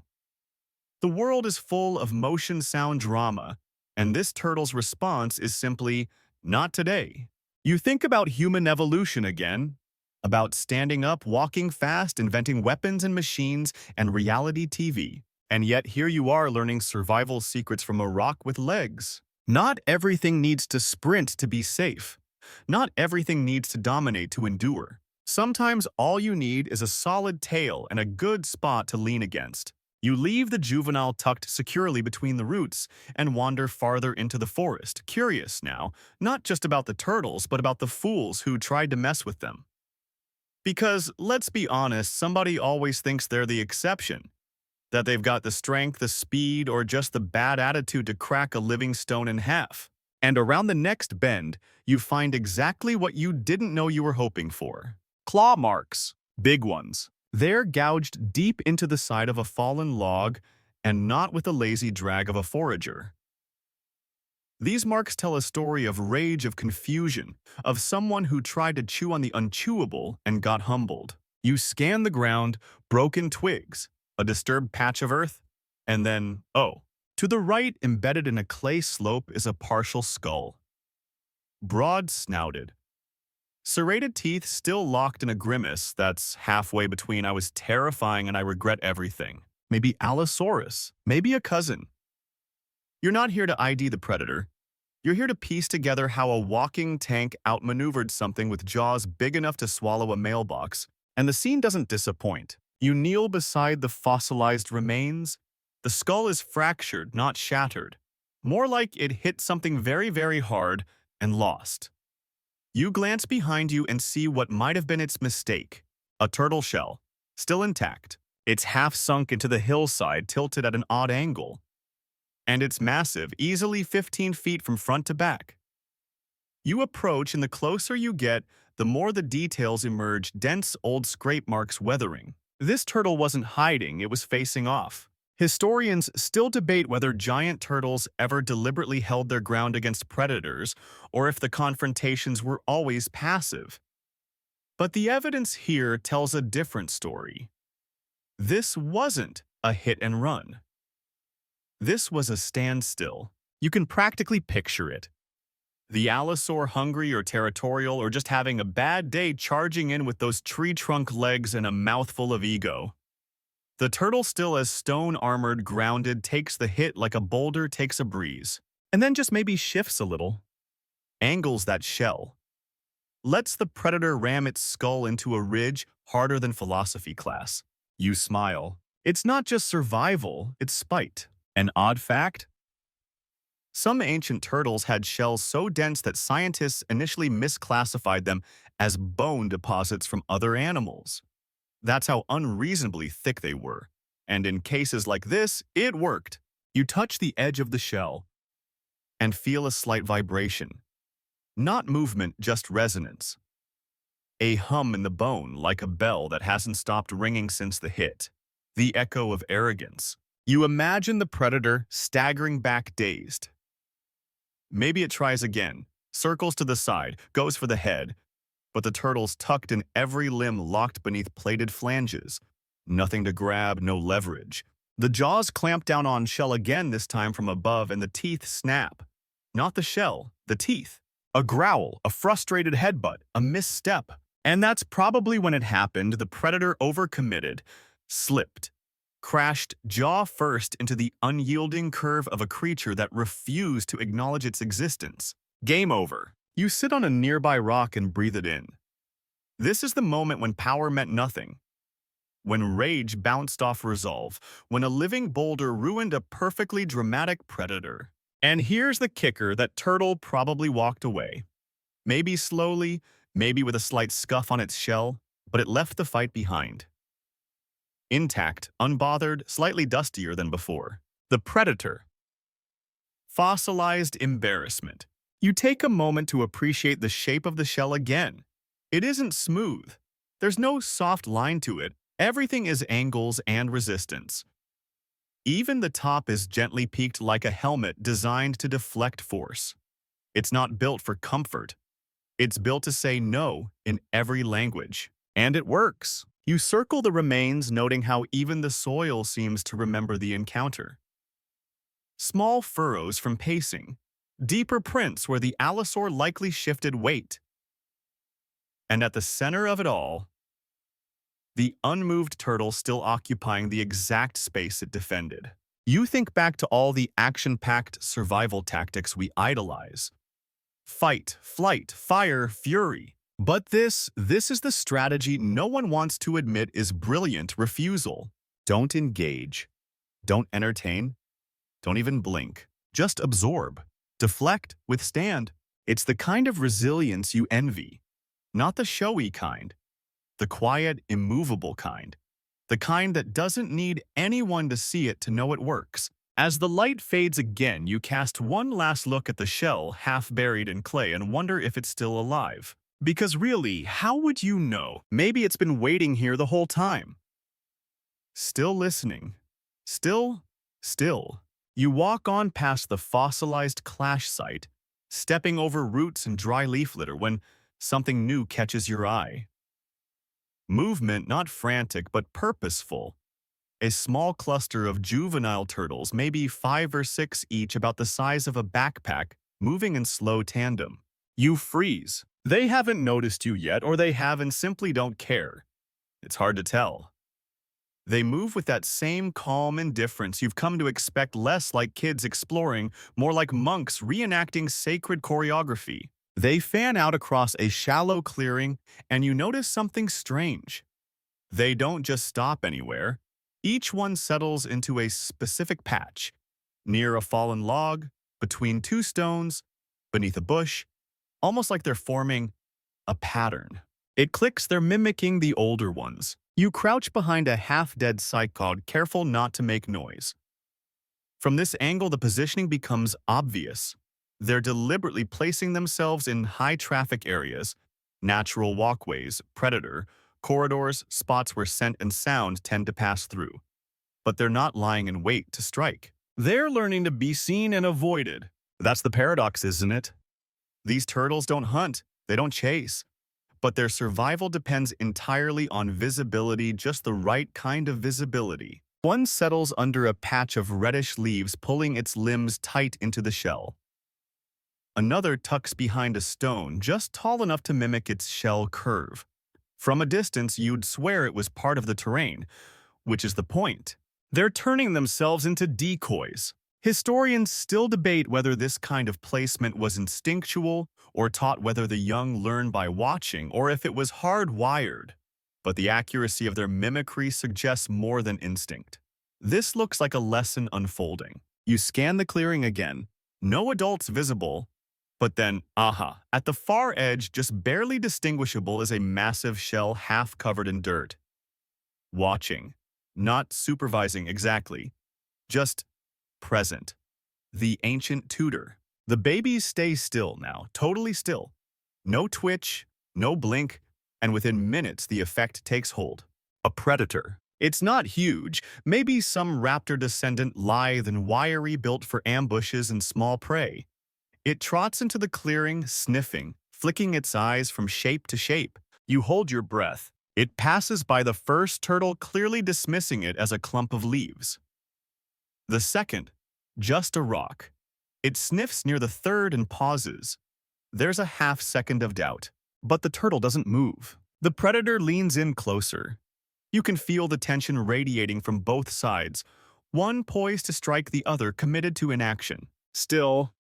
The world is full of motion sound drama, and this turtle's response is simply, not today. You think about human evolution again, about standing up, walking fast, inventing weapons and machines, and reality TV. And yet here you are learning survival secrets from a rock with legs. Not everything needs to sprint to be safe. Not everything needs to dominate to endure. Sometimes all you need is a solid tail and a good spot to lean against. You leave the juvenile tucked securely between the roots and wander farther into the forest, curious now, not just about the turtles, but about the fools who tried to mess with them. Because, let's be honest, somebody always thinks they're the exception, that they've got the strength, the speed, or just the bad attitude to crack a living stone in half. And around the next bend, you find exactly what you didn't know you were hoping for. Claw marks. Big ones. They're gouged deep into the side of a fallen log, and not with the lazy drag of a forager. These marks tell a story of rage, of confusion, of someone who tried to chew on the unchewable and got humbled. You scan the ground, broken twigs, a disturbed patch of earth, and then, oh, to the right, embedded in a clay slope, is a partial skull. Broad-snouted. Serrated teeth still locked in a grimace that's halfway between I was terrifying and I regret everything. Maybe Allosaurus, maybe a cousin. You're not here to ID the predator. You're here to piece together how a walking tank outmaneuvered something with jaws big enough to swallow a mailbox. And the scene doesn't disappoint. You kneel beside the fossilized remains. The skull is fractured, not shattered. More like it hit something very, very hard and lost. You glance behind you and see what might have been its mistake. A turtle shell, still intact. It's half sunk into the hillside, tilted at an odd angle. And it's massive, easily 15 feet from front to back. You approach, and the closer you get, the more the details emerge, dense old scrape marks weathering. This turtle wasn't hiding, it was facing off. Historians still debate whether giant turtles ever deliberately held their ground against predators, or if the confrontations were always passive. But the evidence here tells a different story. This wasn't a hit and run. This was a standstill. You can practically picture it. The allosaur, hungry or territorial or just having a bad day, charging in with those tree trunk legs and a mouthful of ego. The turtle, still as stone-armored, grounded, takes the hit like a boulder takes a breeze, and then just maybe shifts a little. Angles that shell. Lets the predator ram its skull into a ridge harder than philosophy class. You smile. It's not just survival, it's spite. An odd fact? Some ancient turtles had shells so dense that scientists initially misclassified them as bone deposits from other animals. That's how unreasonably thick they were. And in cases like this, it worked. You touch the edge of the shell and feel a slight vibration. Not movement, just resonance. A hum in the bone, like a bell that hasn't stopped ringing since the hit. The echo of arrogance. You imagine the predator staggering back, dazed. Maybe it tries again, circles to the side, goes for the head, but the turtle's tucked in every limb, locked beneath plated flanges. Nothing to grab, no leverage. The jaws clamp down on shell again, this time from above, and the teeth snap. Not the shell, the teeth. A growl, a frustrated headbutt, a misstep. And that's probably when it happened. The predator overcommitted, slipped. Crashed jaw first into the unyielding curve of a creature that refused to acknowledge its existence. Game over. You sit on a nearby rock and breathe it in. This is the moment when power meant nothing. When rage bounced off resolve. When a living boulder ruined a perfectly dramatic predator. And here's the kicker: that turtle probably walked away. Maybe slowly, maybe with a slight scuff on its shell, but it left the fight behind. Intact, unbothered, slightly dustier than before. The predator. Fossilized embarrassment. You take a moment to appreciate the shape of the shell again. It isn't smooth. There's no soft line to it. Everything is angles and resistance. Even the top is gently peaked like a helmet designed to deflect force. It's not built for comfort. It's built to say no in every language. And it works. You circle the remains, noting how even the soil seems to remember the encounter. Small furrows from pacing. Deeper prints where the allosaur likely shifted weight. And at the center of it all, the unmoved turtle still occupying the exact space it defended. You think back to all the action-packed survival tactics we idolize. Fight, flight, fire, fury. But this is the strategy no one wants to admit is brilliant: refusal. Don't engage. Don't entertain. Don't even blink. Just absorb. Deflect, withstand. It's the kind of resilience you envy. Not the showy kind. The quiet, immovable kind. The kind that doesn't need anyone to see it to know it works. As the light fades again, you cast one last look at the shell half buried in clay and wonder if it's still alive. Because really, how would you know? Maybe it's been waiting here the whole time. Still listening. Still. You walk on past the fossilized clash site, stepping over roots and dry leaf litter when something new catches your eye. Movement not frantic but purposeful. A small cluster of juvenile turtles, maybe 5 or 6 each, about the size of a backpack, moving in slow tandem. You freeze. They haven't noticed you yet, or they have and simply don't care. It's hard to tell. They move with that same calm indifference you've come to expect, less like kids exploring, more like monks reenacting sacred choreography. They fan out across a shallow clearing, and you notice something strange. They don't just stop anywhere. Each one settles into a specific patch, near a fallen log, between 2 stones, beneath a bush, almost like they're forming a pattern. It clicks, they're mimicking the older ones. You crouch behind a half-dead cycod, careful not to make noise. From this angle, the positioning becomes obvious. They're deliberately placing themselves in high-traffic areas, natural walkways, predator, corridors, spots where scent and sound tend to pass through. But they're not lying in wait to strike. They're learning to be seen and avoided. That's the paradox, isn't it? These turtles don't hunt, they don't chase. But their survival depends entirely on visibility, just the right kind of visibility. One settles under a patch of reddish leaves, pulling its limbs tight into the shell. Another tucks behind a stone, just tall enough to mimic its shell curve. From a distance, you'd swear it was part of the terrain, which is the point. They're turning themselves into decoys. Historians still debate whether this kind of placement was instinctual or taught, whether the young learn by watching or if it was hardwired. But the accuracy of their mimicry suggests more than instinct. This looks like a lesson unfolding. You scan the clearing again. No adults visible. But then, at the far edge, just barely distinguishable, is a massive shell half covered in dirt. Watching. Not supervising exactly. Just present. The ancient tutor. The babies stay still now, totally still. No twitch, no blink, and within minutes the effect takes hold. A predator. It's not huge, maybe some raptor descendant, lithe and wiry, built for ambushes and small prey. It trots into the clearing, sniffing, flicking its eyes from shape to shape. You hold your breath. It passes by the first turtle, clearly dismissing it as a clump of leaves. The second, just a rock. It sniffs near the third and pauses. There's a half-second of doubt, but the turtle doesn't move. The predator leans in closer. You can feel the tension radiating from both sides, one poised to strike, the other committed to inaction. Still,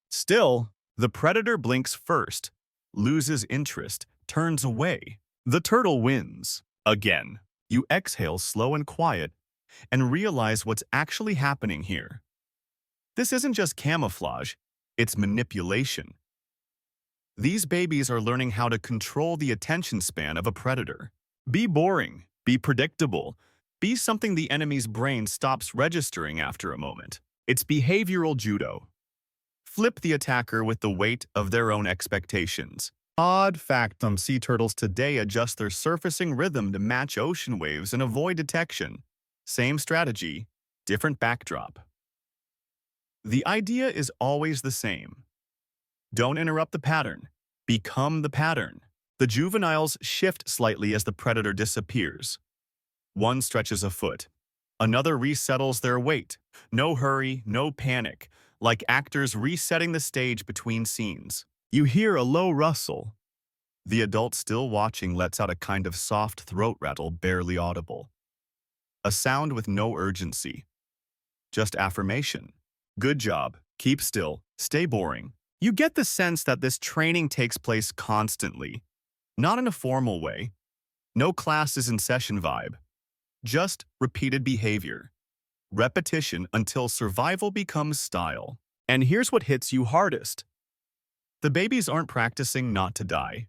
the predator blinks first, loses interest, turns away. The turtle wins. Again. You exhale slow and quiet and realize what's actually happening here. This isn't just camouflage, it's manipulation. These babies are learning how to control the attention span of a predator. Be boring, be predictable, be something the enemy's brain stops registering after a moment. It's behavioral judo. Flip the attacker with the weight of their own expectations. Odd fact, some sea turtles today adjust their surfacing rhythm to match ocean waves and avoid detection. Same strategy, different backdrop. The idea is always the same. Don't interrupt the pattern. Become the pattern. The juveniles shift slightly as the predator disappears. One stretches a foot. Another resettles their weight. No hurry, no panic, like actors resetting the stage between scenes. You hear a low rustle. The adult still watching lets out a kind of soft throat rattle, barely audible. A sound with no urgency. just affirmation. Good job, keep still, stay boring. You get the sense that this training takes place constantly, not in a formal way. No classes in session vibe, just repeated behavior. Repetition until survival becomes style. And here's what hits you hardest. The babies aren't practicing not to die.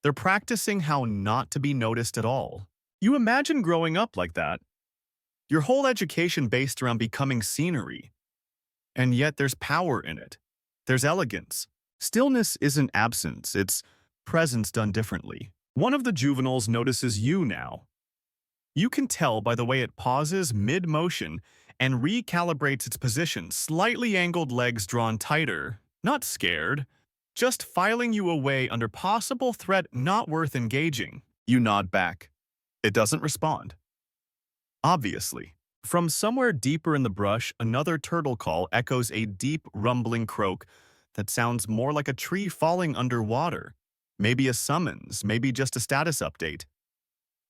They're practicing how not to be noticed at all. You imagine growing up like that. Your whole education based around becoming scenery. And yet there's power in it. There's elegance. Stillness isn't absence, it's presence done differently. One of the juveniles notices you now. You can tell by the way it pauses mid-motion and recalibrates its position, slightly angled legs drawn tighter, not scared, just filing you away under possible threat not worth engaging. You nod back. It doesn't respond. Obviously. From somewhere deeper in the brush, another turtle call echoes a deep, rumbling croak that sounds more like a tree falling underwater. Maybe a summons, maybe just a status update.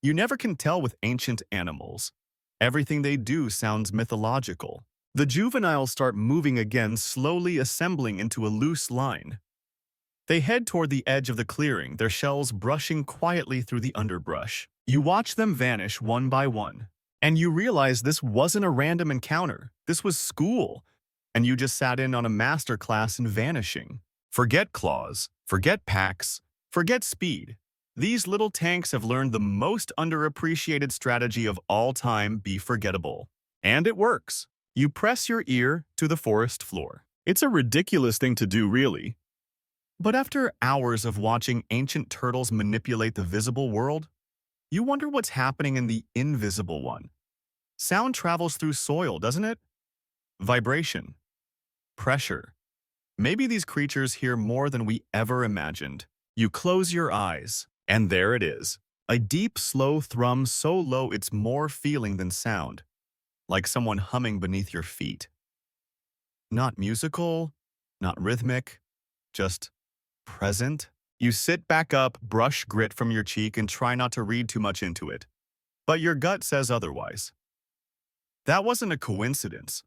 You never can tell with ancient animals. Everything they do sounds mythological. The juveniles start moving again, slowly assembling into a loose line. They head toward the edge of the clearing, their shells brushing quietly through the underbrush. You watch them vanish one by one. And you realize this wasn't a random encounter. This was school. And you just sat in on a master class in vanishing. Forget claws, forget packs, forget speed. These little tanks have learned the most underappreciated strategy of all time: be forgettable. And it works. You press your ear to the forest floor. It's a ridiculous thing to do, really. But after hours of watching ancient turtles manipulate the visible world, you wonder what's happening in the invisible one. Sound travels through soil, doesn't it? Vibration. Pressure. Maybe these creatures hear more than we ever imagined. You close your eyes, and there it is. A deep, slow thrum so low it's more feeling than sound, like someone humming beneath your feet. Not musical, not rhythmic, just present. You sit back up, brush grit from your cheek, and try not to read too much into it. But your gut says otherwise. That wasn't a coincidence.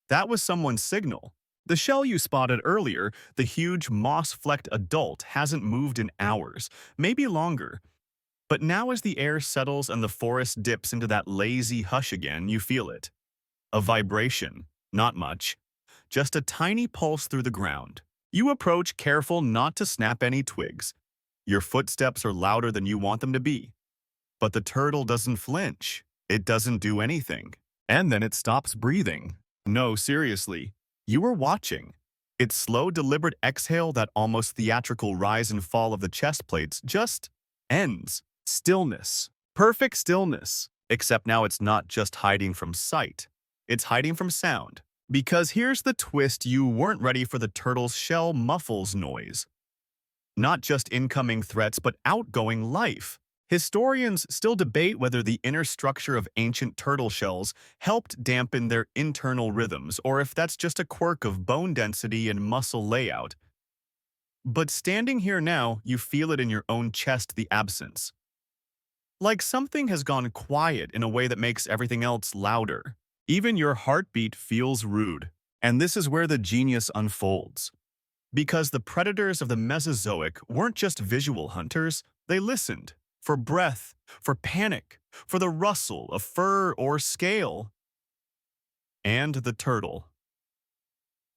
That was someone's signal. The shell you spotted earlier, the huge moss-flecked adult, hasn't moved in hours, maybe longer. But now as the air settles and the forest dips into that lazy hush again, you feel it. A vibration, not much, just a tiny pulse through the ground. You approach, careful not to snap any twigs. Your footsteps are louder than you want them to be. But the turtle doesn't flinch. It doesn't do anything. And then it stops breathing. No, seriously. You were watching. Its slow, deliberate exhale, that almost theatrical rise and fall of the chest plates, just ends. Stillness. Perfect stillness. Except now it's not just hiding from sight. It's hiding from sound. Because here's the twist: you weren't ready for the turtle's shell muffles noise. Not just incoming threats, but outgoing life. Historians still debate whether the inner structure of ancient turtle shells helped dampen their internal rhythms, or if that's just a quirk of bone density and muscle layout. But standing here now, you feel it in your own chest, the absence. Like something has gone quiet in a way that makes everything else louder. Even your heartbeat feels rude. And this is where the genius unfolds. Because the predators of the Mesozoic weren't just visual hunters, they listened. For breath, for panic, for the rustle of fur or scale. And the turtle.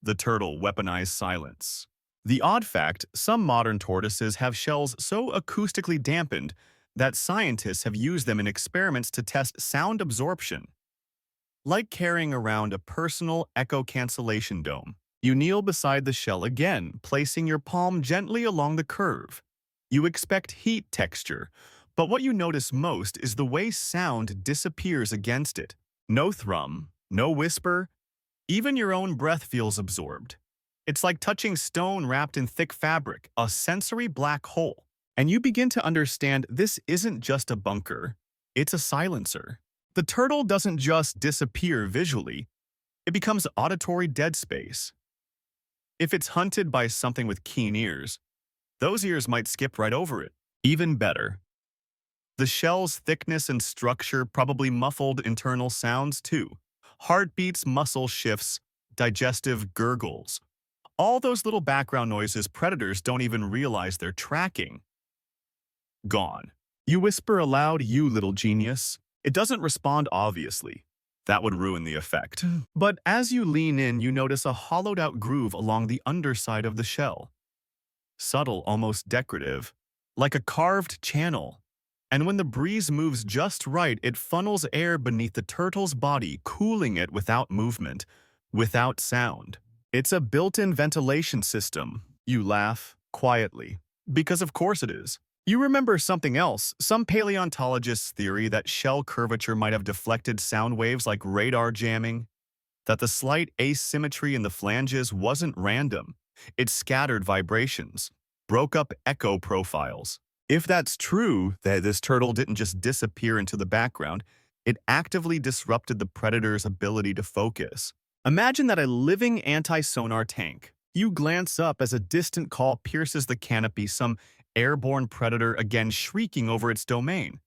The turtle weaponized silence. The odd fact, some modern tortoises have shells so acoustically dampened that scientists have used them in experiments to test sound absorption. Like carrying around a personal echo cancellation dome. You kneel beside the shell again, placing your palm gently along the curve. You expect heat texture, but what you notice most is the way sound disappears against it. No thrum, no whisper, even your own breath feels absorbed. It's like touching stone wrapped in thick fabric, a sensory black hole. And you begin to understand this isn't just a bunker, it's a silencer. The turtle doesn't just disappear visually, it becomes auditory dead space. If it's hunted by something with keen ears, those ears might skip right over it. Even better, the shell's thickness and structure probably muffled internal sounds too, Heartbeats, muscle shifts, digestive gurgles. All those little background noises predators don't even realize they're tracking. Gone. You whisper aloud, "You little genius." It doesn't respond obviously. That would ruin the effect. But as you lean in, you notice a hollowed-out groove along the underside of the shell. Subtle, almost decorative, like a carved channel. And when the breeze moves just right, it funnels air beneath the turtle's body, cooling it without movement, without sound. It's a built-in ventilation system. You laugh, quietly. Because of course it is. You remember something else, some paleontologist's theory that shell curvature might have deflected sound waves like radar jamming, that the slight asymmetry in the flanges wasn't random. It scattered vibrations, broke up echo profiles. If that's true, that this turtle didn't just disappear into the background, it actively disrupted the predator's ability to focus. Imagine that a living anti-sonar tank. You glance up as a distant call pierces the canopy, some airborne predator again shrieking over its domain.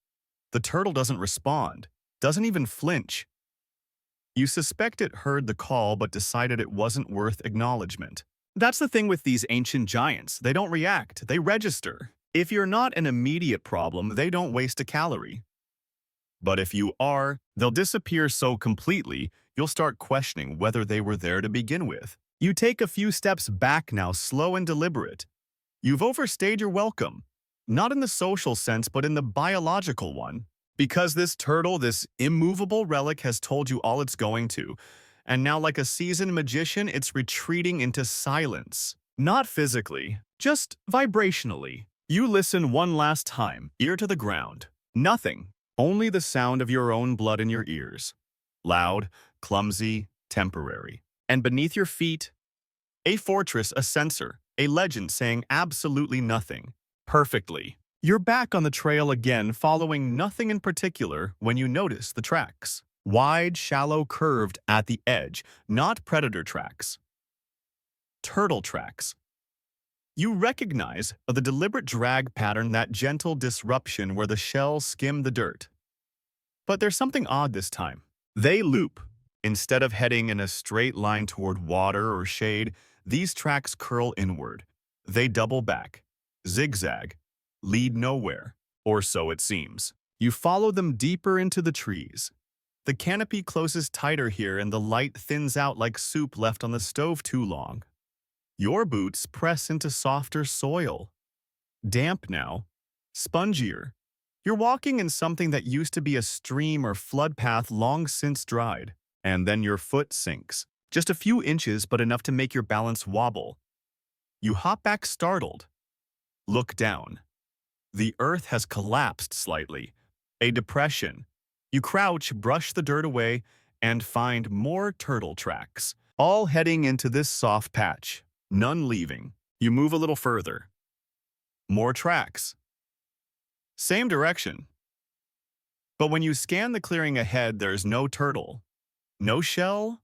The turtle doesn't respond, doesn't even flinch. You suspect it heard the call but decided it wasn't worth acknowledgement. That's the thing with these ancient giants. They don't react, they register. If you're not an immediate problem, they don't waste a calorie. But if you are, they'll disappear so completely, you'll start questioning whether they were there to begin with. You take a few steps back now, slow and deliberate. You've overstayed your welcome, not in the social sense, but in the biological one. Because this turtle, this immovable relic, has told you all it's going to, and now like a seasoned magician, it's retreating into silence. Not physically, just vibrationally. You listen one last time, ear to the ground. Nothing, only the sound of your own blood in your ears. Loud, clumsy, temporary. And beneath your feet, a fortress, a sensor, a legend saying absolutely nothing. Perfectly. You're back on the trail again, following nothing in particular when you notice the tracks. Wide, shallow, curved at the edge, not predator tracks. Turtle tracks. You recognize the deliberate drag pattern, that gentle disruption where the shell skimmed the dirt. But there's something odd this time. They loop. Instead of heading in a straight line toward water or shade, these tracks curl inward. They double back, zigzag, lead nowhere, or so it seems. You follow them deeper into the trees. The canopy closes tighter here and the light thins out like soup left on the stove too long. Your boots press into softer soil. Damp now, spongier. You're walking in something that used to be a stream or flood path long since dried. And then your foot sinks. Just a few inches, but enough to make your balance wobble. You hop back startled. Look down. The earth has collapsed slightly. A depression. You crouch, brush the dirt away, and find more turtle tracks, all heading into this soft patch. None leaving. You move a little further. More tracks. Same direction. But when you scan the clearing ahead, there's no turtle. No shell,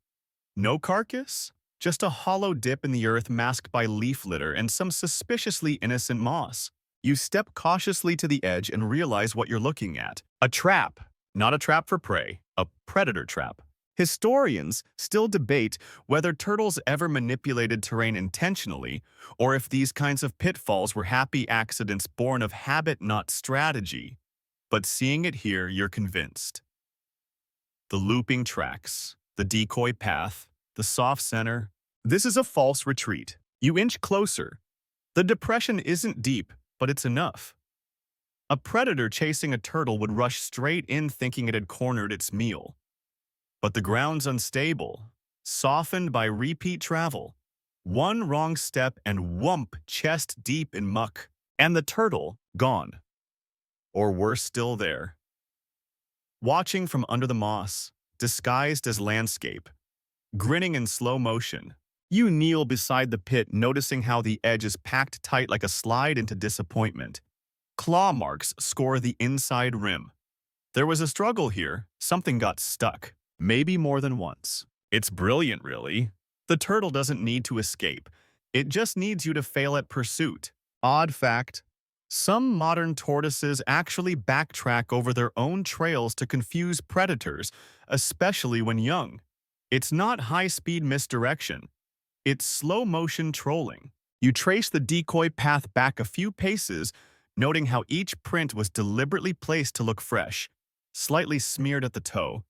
no carcass, just a hollow dip in the earth masked by leaf litter and some suspiciously innocent moss. You step cautiously to the edge and realize what you're looking at. A trap, not a trap for prey, a predator trap. Historians still debate whether turtles ever manipulated terrain intentionally, or if these kinds of pitfalls were happy accidents born of habit, not strategy. But seeing it here, you're convinced. The looping tracks, the decoy path, the soft center. This is a false retreat. You inch closer. The depression isn't deep, but it's enough. A predator chasing a turtle would rush straight in thinking it had cornered its meal. But the ground's unstable, softened by repeat travel. One wrong step and whump, chest deep in muck. And the turtle, gone. Or worse still there. Watching from under the moss, disguised as landscape, grinning in slow motion, you kneel beside the pit, noticing how the edge is packed tight like a slide into disappointment. Claw marks score the inside rim. There was a struggle here, something got stuck, maybe more than once. It's brilliant, really. The turtle doesn't need to escape. It just needs you to fail at pursuit. Odd fact. Some modern tortoises actually backtrack over their own trails to confuse predators, especially when young. It's not high-speed misdirection. It's slow-motion trolling. You trace the decoy path back a few paces, noting how each print was deliberately placed to look fresh, slightly smeared at the toe.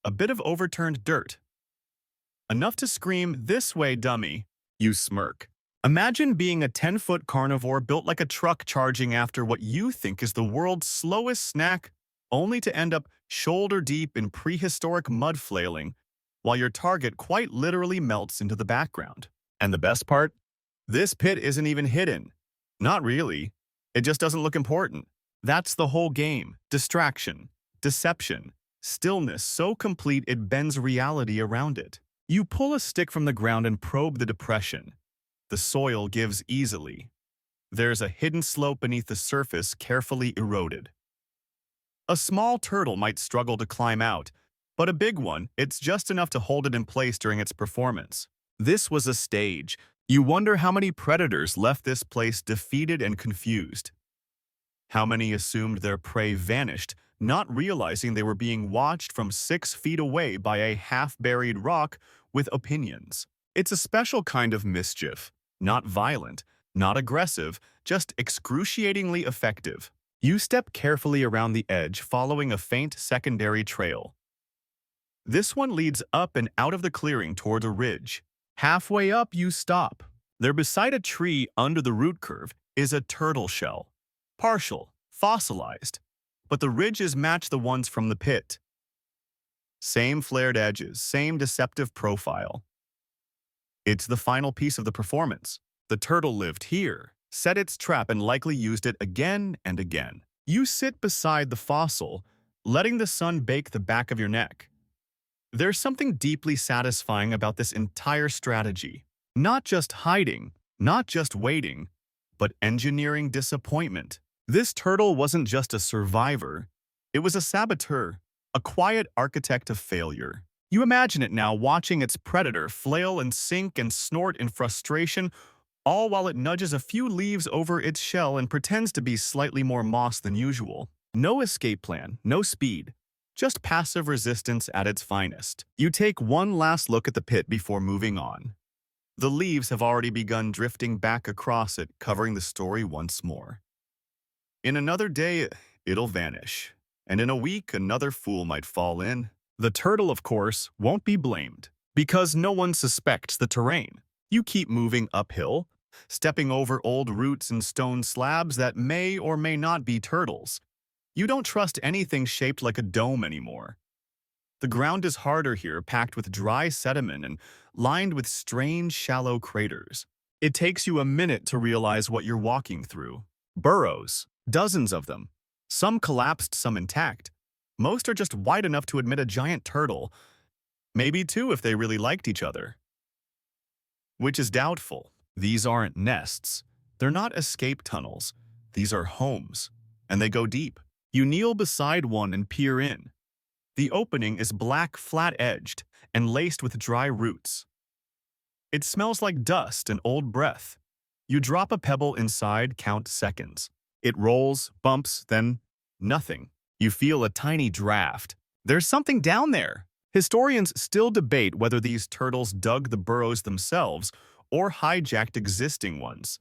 A bit of overturned dirt. Enough to scream, "This way, dummy." You smirk. Imagine being a 10-foot carnivore built like a truck charging after what you think is the world's slowest snack, only to end up shoulder-deep in prehistoric mud flailing, while your target quite literally melts into the background. And the best part? This pit isn't even hidden. Not really. It just doesn't look important. That's the whole game. Distraction, deception, stillness so complete it bends reality around it. You pull a stick from the ground and probe the depression. The soil gives easily. There's a hidden slope beneath the surface carefully eroded. A small turtle might struggle to climb out, but a big one, it's just enough to hold it in place during its performance. This was a stage. You wonder how many predators left this place defeated and confused. How many assumed their prey vanished, not realizing they were being watched from 6 feet away by a half-buried rock with opinions. It's a special kind of mischief. Not violent, not aggressive, just excruciatingly effective. You step carefully around the edge, following a faint secondary trail. This one leads up and out of the clearing toward a ridge. Halfway up, you stop. There beside a tree under the root curve is a turtle shell. Partial, fossilized, but the ridges match the ones from the pit. Same flared edges, same deceptive profile. It's the final piece of the performance. The turtle lived here, set its trap and likely used it again and again. You sit beside the fossil, letting the sun bake the back of your neck. There's something deeply satisfying about this entire strategy. Not just hiding, not just waiting, but engineering disappointment. This turtle wasn't just a survivor. It was a saboteur, a quiet architect of failure. You imagine it now, watching its predator flail and sink and snort in frustration, all while it nudges a few leaves over its shell and pretends to be slightly more moss than usual. No escape plan, no speed, just passive resistance at its finest. You take one last look at the pit before moving on. The leaves have already begun drifting back across it, covering the story once more. In another day, it'll vanish, and in a week, another fool might fall in. The turtle, of course, won't be blamed, because no one suspects the terrain. You keep moving uphill, stepping over old roots and stone slabs that may or may not be turtles. You don't trust anything shaped like a dome anymore. The ground is harder here, packed with dry sediment and lined with strange, shallow craters. It takes you a minute to realize what you're walking through. Burrows, dozens of them. Some collapsed, some intact. Most are just wide enough to admit a giant turtle. Maybe two if they really liked each other. Which is doubtful. These aren't nests. They're not escape tunnels. These are homes. And they go deep. You kneel beside one and peer in. The opening is black, flat-edged, and laced with dry roots. It smells like dust and old breath. You drop a pebble inside, count seconds. It rolls, bumps, then nothing. You feel a tiny draft. There's something down there. Historians still debate whether these turtles dug the burrows themselves or hijacked existing ones.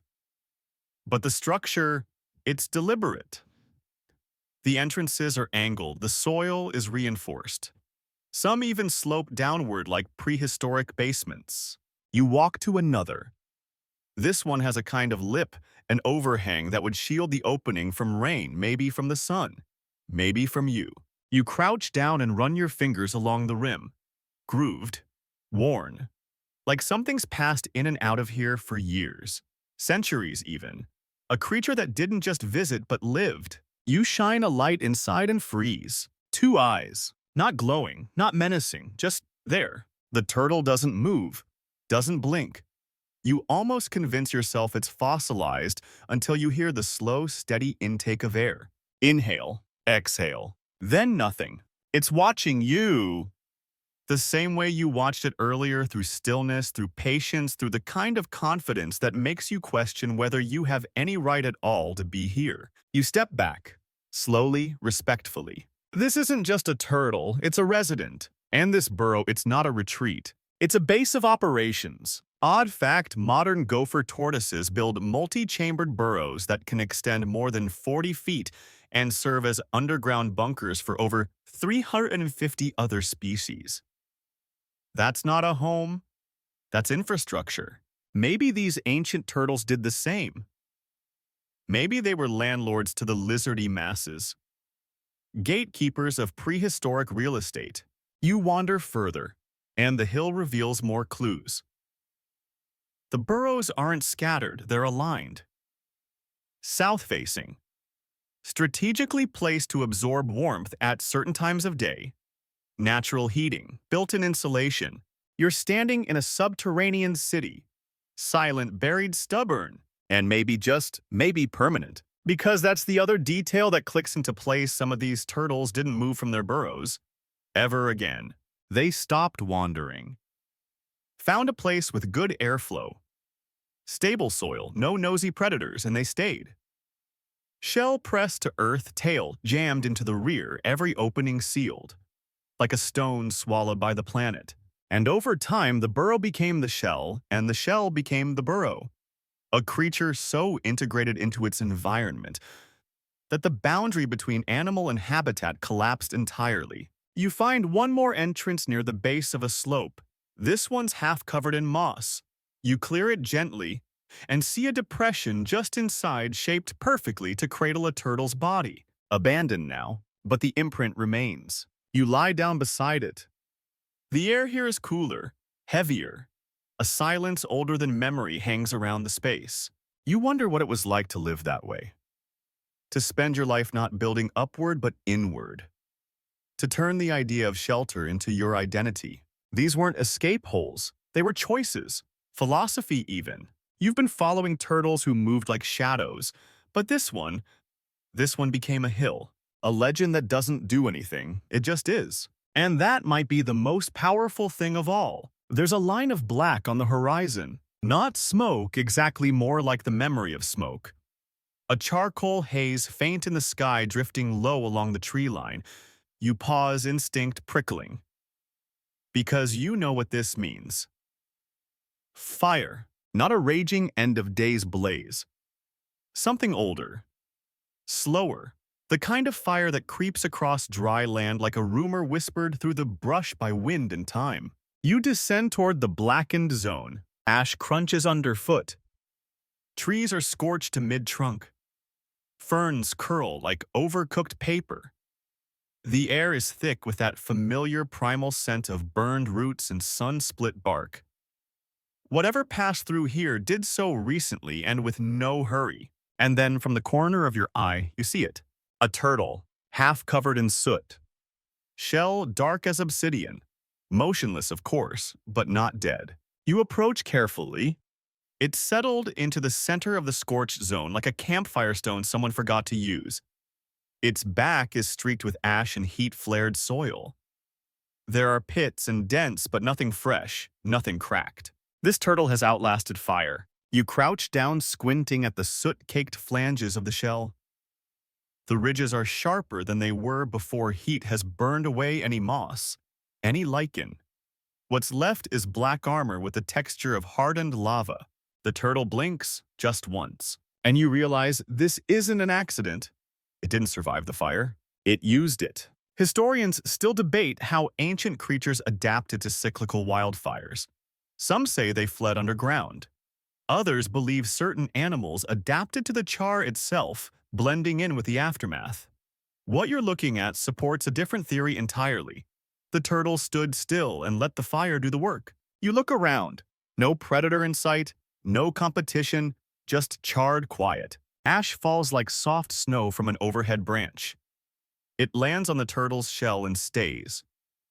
But the structure, it's deliberate. The entrances are angled, the soil is reinforced. Some even slope downward like prehistoric basements. You walk to another. This one has a kind of lip, an overhang that would shield the opening from rain, maybe from the sun. Maybe from you. You crouch down and run your fingers along the rim. Grooved. Worn. Like something's passed in and out of here for years. Centuries, even. A creature that didn't just visit but lived. You shine a light inside and freeze. 2 eyes. Not glowing, not menacing, just there. The turtle doesn't move. Doesn't blink. You almost convince yourself it's fossilized until you hear the slow, steady intake of air. Inhale. Exhale. Then nothing. It's watching you. The same way you watched it earlier, through stillness, through patience, through the kind of confidence that makes you question whether you have any right at all to be here. You step back, slowly, respectfully. This isn't just a turtle, it's a resident. And this burrow, it's not a retreat. It's a base of operations. Odd fact, modern gopher tortoises build multi-chambered burrows that can extend more than 40 feet and serve as underground bunkers for over 350 other species. That's not a home, that's infrastructure. Maybe these ancient turtles did the same. Maybe they were landlords to the lizardy masses, gatekeepers of prehistoric real estate. You wander further, and the hill reveals more clues. The burrows aren't scattered, they're aligned. South-facing, strategically placed to absorb warmth at certain times of day. Natural heating, built-in insulation. You're standing in a subterranean city. Silent, buried, stubborn, and maybe permanent. Because that's the other detail that clicks into place. Some of these turtles didn't move from their burrows ever again. They stopped wandering. Found a place with good airflow, stable soil, no nosy predators, and they stayed. Shell pressed to earth, tail jammed into the rear, every opening sealed, like a stone swallowed by the planet. And over time, the burrow became the shell, and the shell became the burrow. A creature so integrated into its environment that the boundary between animal and habitat collapsed entirely. You find one more entrance near the base of a slope. This one's half covered in moss. You clear it gently and see a depression just inside shaped perfectly to cradle a turtle's body. Abandoned now, but the imprint remains. You lie down beside it. The air here is cooler, heavier. A silence older than memory hangs around the space. You wonder what it was like to live that way. To spend your life not building upward but inward. To turn the idea of shelter into your identity. These weren't escape holes. They were choices. Philosophy even. You've been following turtles who moved like shadows. But this one became a hill. A legend that doesn't do anything. It just is. And that might be the most powerful thing of all. There's a line of black on the horizon. Not smoke, exactly, more like the memory of smoke. A charcoal haze faint in the sky drifting low along the tree line. You pause, instinct prickling. Because you know what this means. Fire, not a raging end-of-days blaze. Something older. Slower. The kind of fire that creeps across dry land like a rumor whispered through the brush by wind and time. You descend toward the blackened zone. Ash crunches underfoot. Trees are scorched to mid-trunk. Ferns curl like overcooked paper. The air is thick with that familiar primal scent of burned roots and sun-split bark. Whatever passed through here did so recently and with no hurry. And then from the corner of your eye, you see it. A turtle, half covered in soot. Shell dark as obsidian. Motionless, of course, but not dead. You approach carefully. It's settled into the center of the scorched zone like a campfire stone someone forgot to use. Its back is streaked with ash and heat-flared soil. There are pits and dents, but nothing fresh, nothing cracked. This turtle has outlasted fire. You crouch down, squinting at the soot-caked flanges of the shell. The ridges are sharper than they were before heat has burned away any moss, any lichen. What's left is black armor with the texture of hardened lava. The turtle blinks just once, and you realize this isn't an accident. It didn't survive the fire. It used it. Historians still debate how ancient creatures adapted to cyclical wildfires. Some say they fled underground. Others believe certain animals adapted to the char itself, blending in with the aftermath. What you're looking at supports a different theory entirely. The turtle stood still and let the fire do the work. You look around. No predator in sight, no competition, just charred quiet. Ash falls like soft snow from an overhead branch. It lands on the turtle's shell and stays.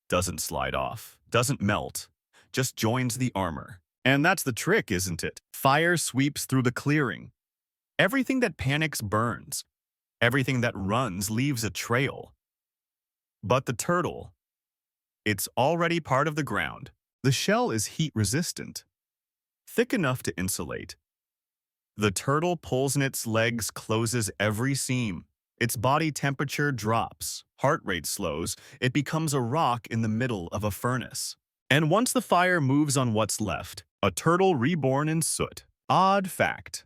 Doesn't slide off, doesn't melt, just joins the armor. And that's the trick, isn't it? Fire sweeps through the clearing. Everything that panics burns. Everything that runs leaves a trail. But the turtle, it's already part of the ground. The shell is heat-resistant, thick enough to insulate. The turtle pulls in its legs, closes every seam. Its body temperature drops, heart rate slows, it becomes a rock in the middle of a furnace. And once the fire moves on what's left, a turtle reborn in soot. Odd fact.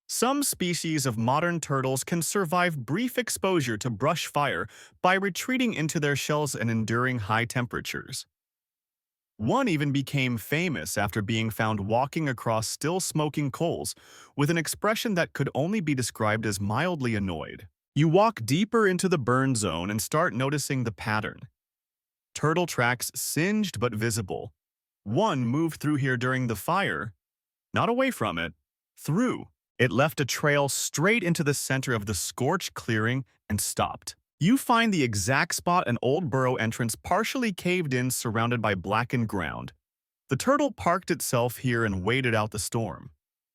Some species of modern turtles can survive brief exposure to brush fire by retreating into their shells and enduring high temperatures. One even became famous after being found walking across still smoking coals with an expression that could only be described as mildly annoyed. You walk deeper into the burn zone and start noticing the pattern. Turtle tracks singed but visible. One moved through here during the fire, not away from it, through. It left a trail straight into the center of the scorched clearing and stopped. You find the exact spot an old burrow entrance partially caved in, surrounded by blackened ground. The turtle parked itself here and waited out the storm.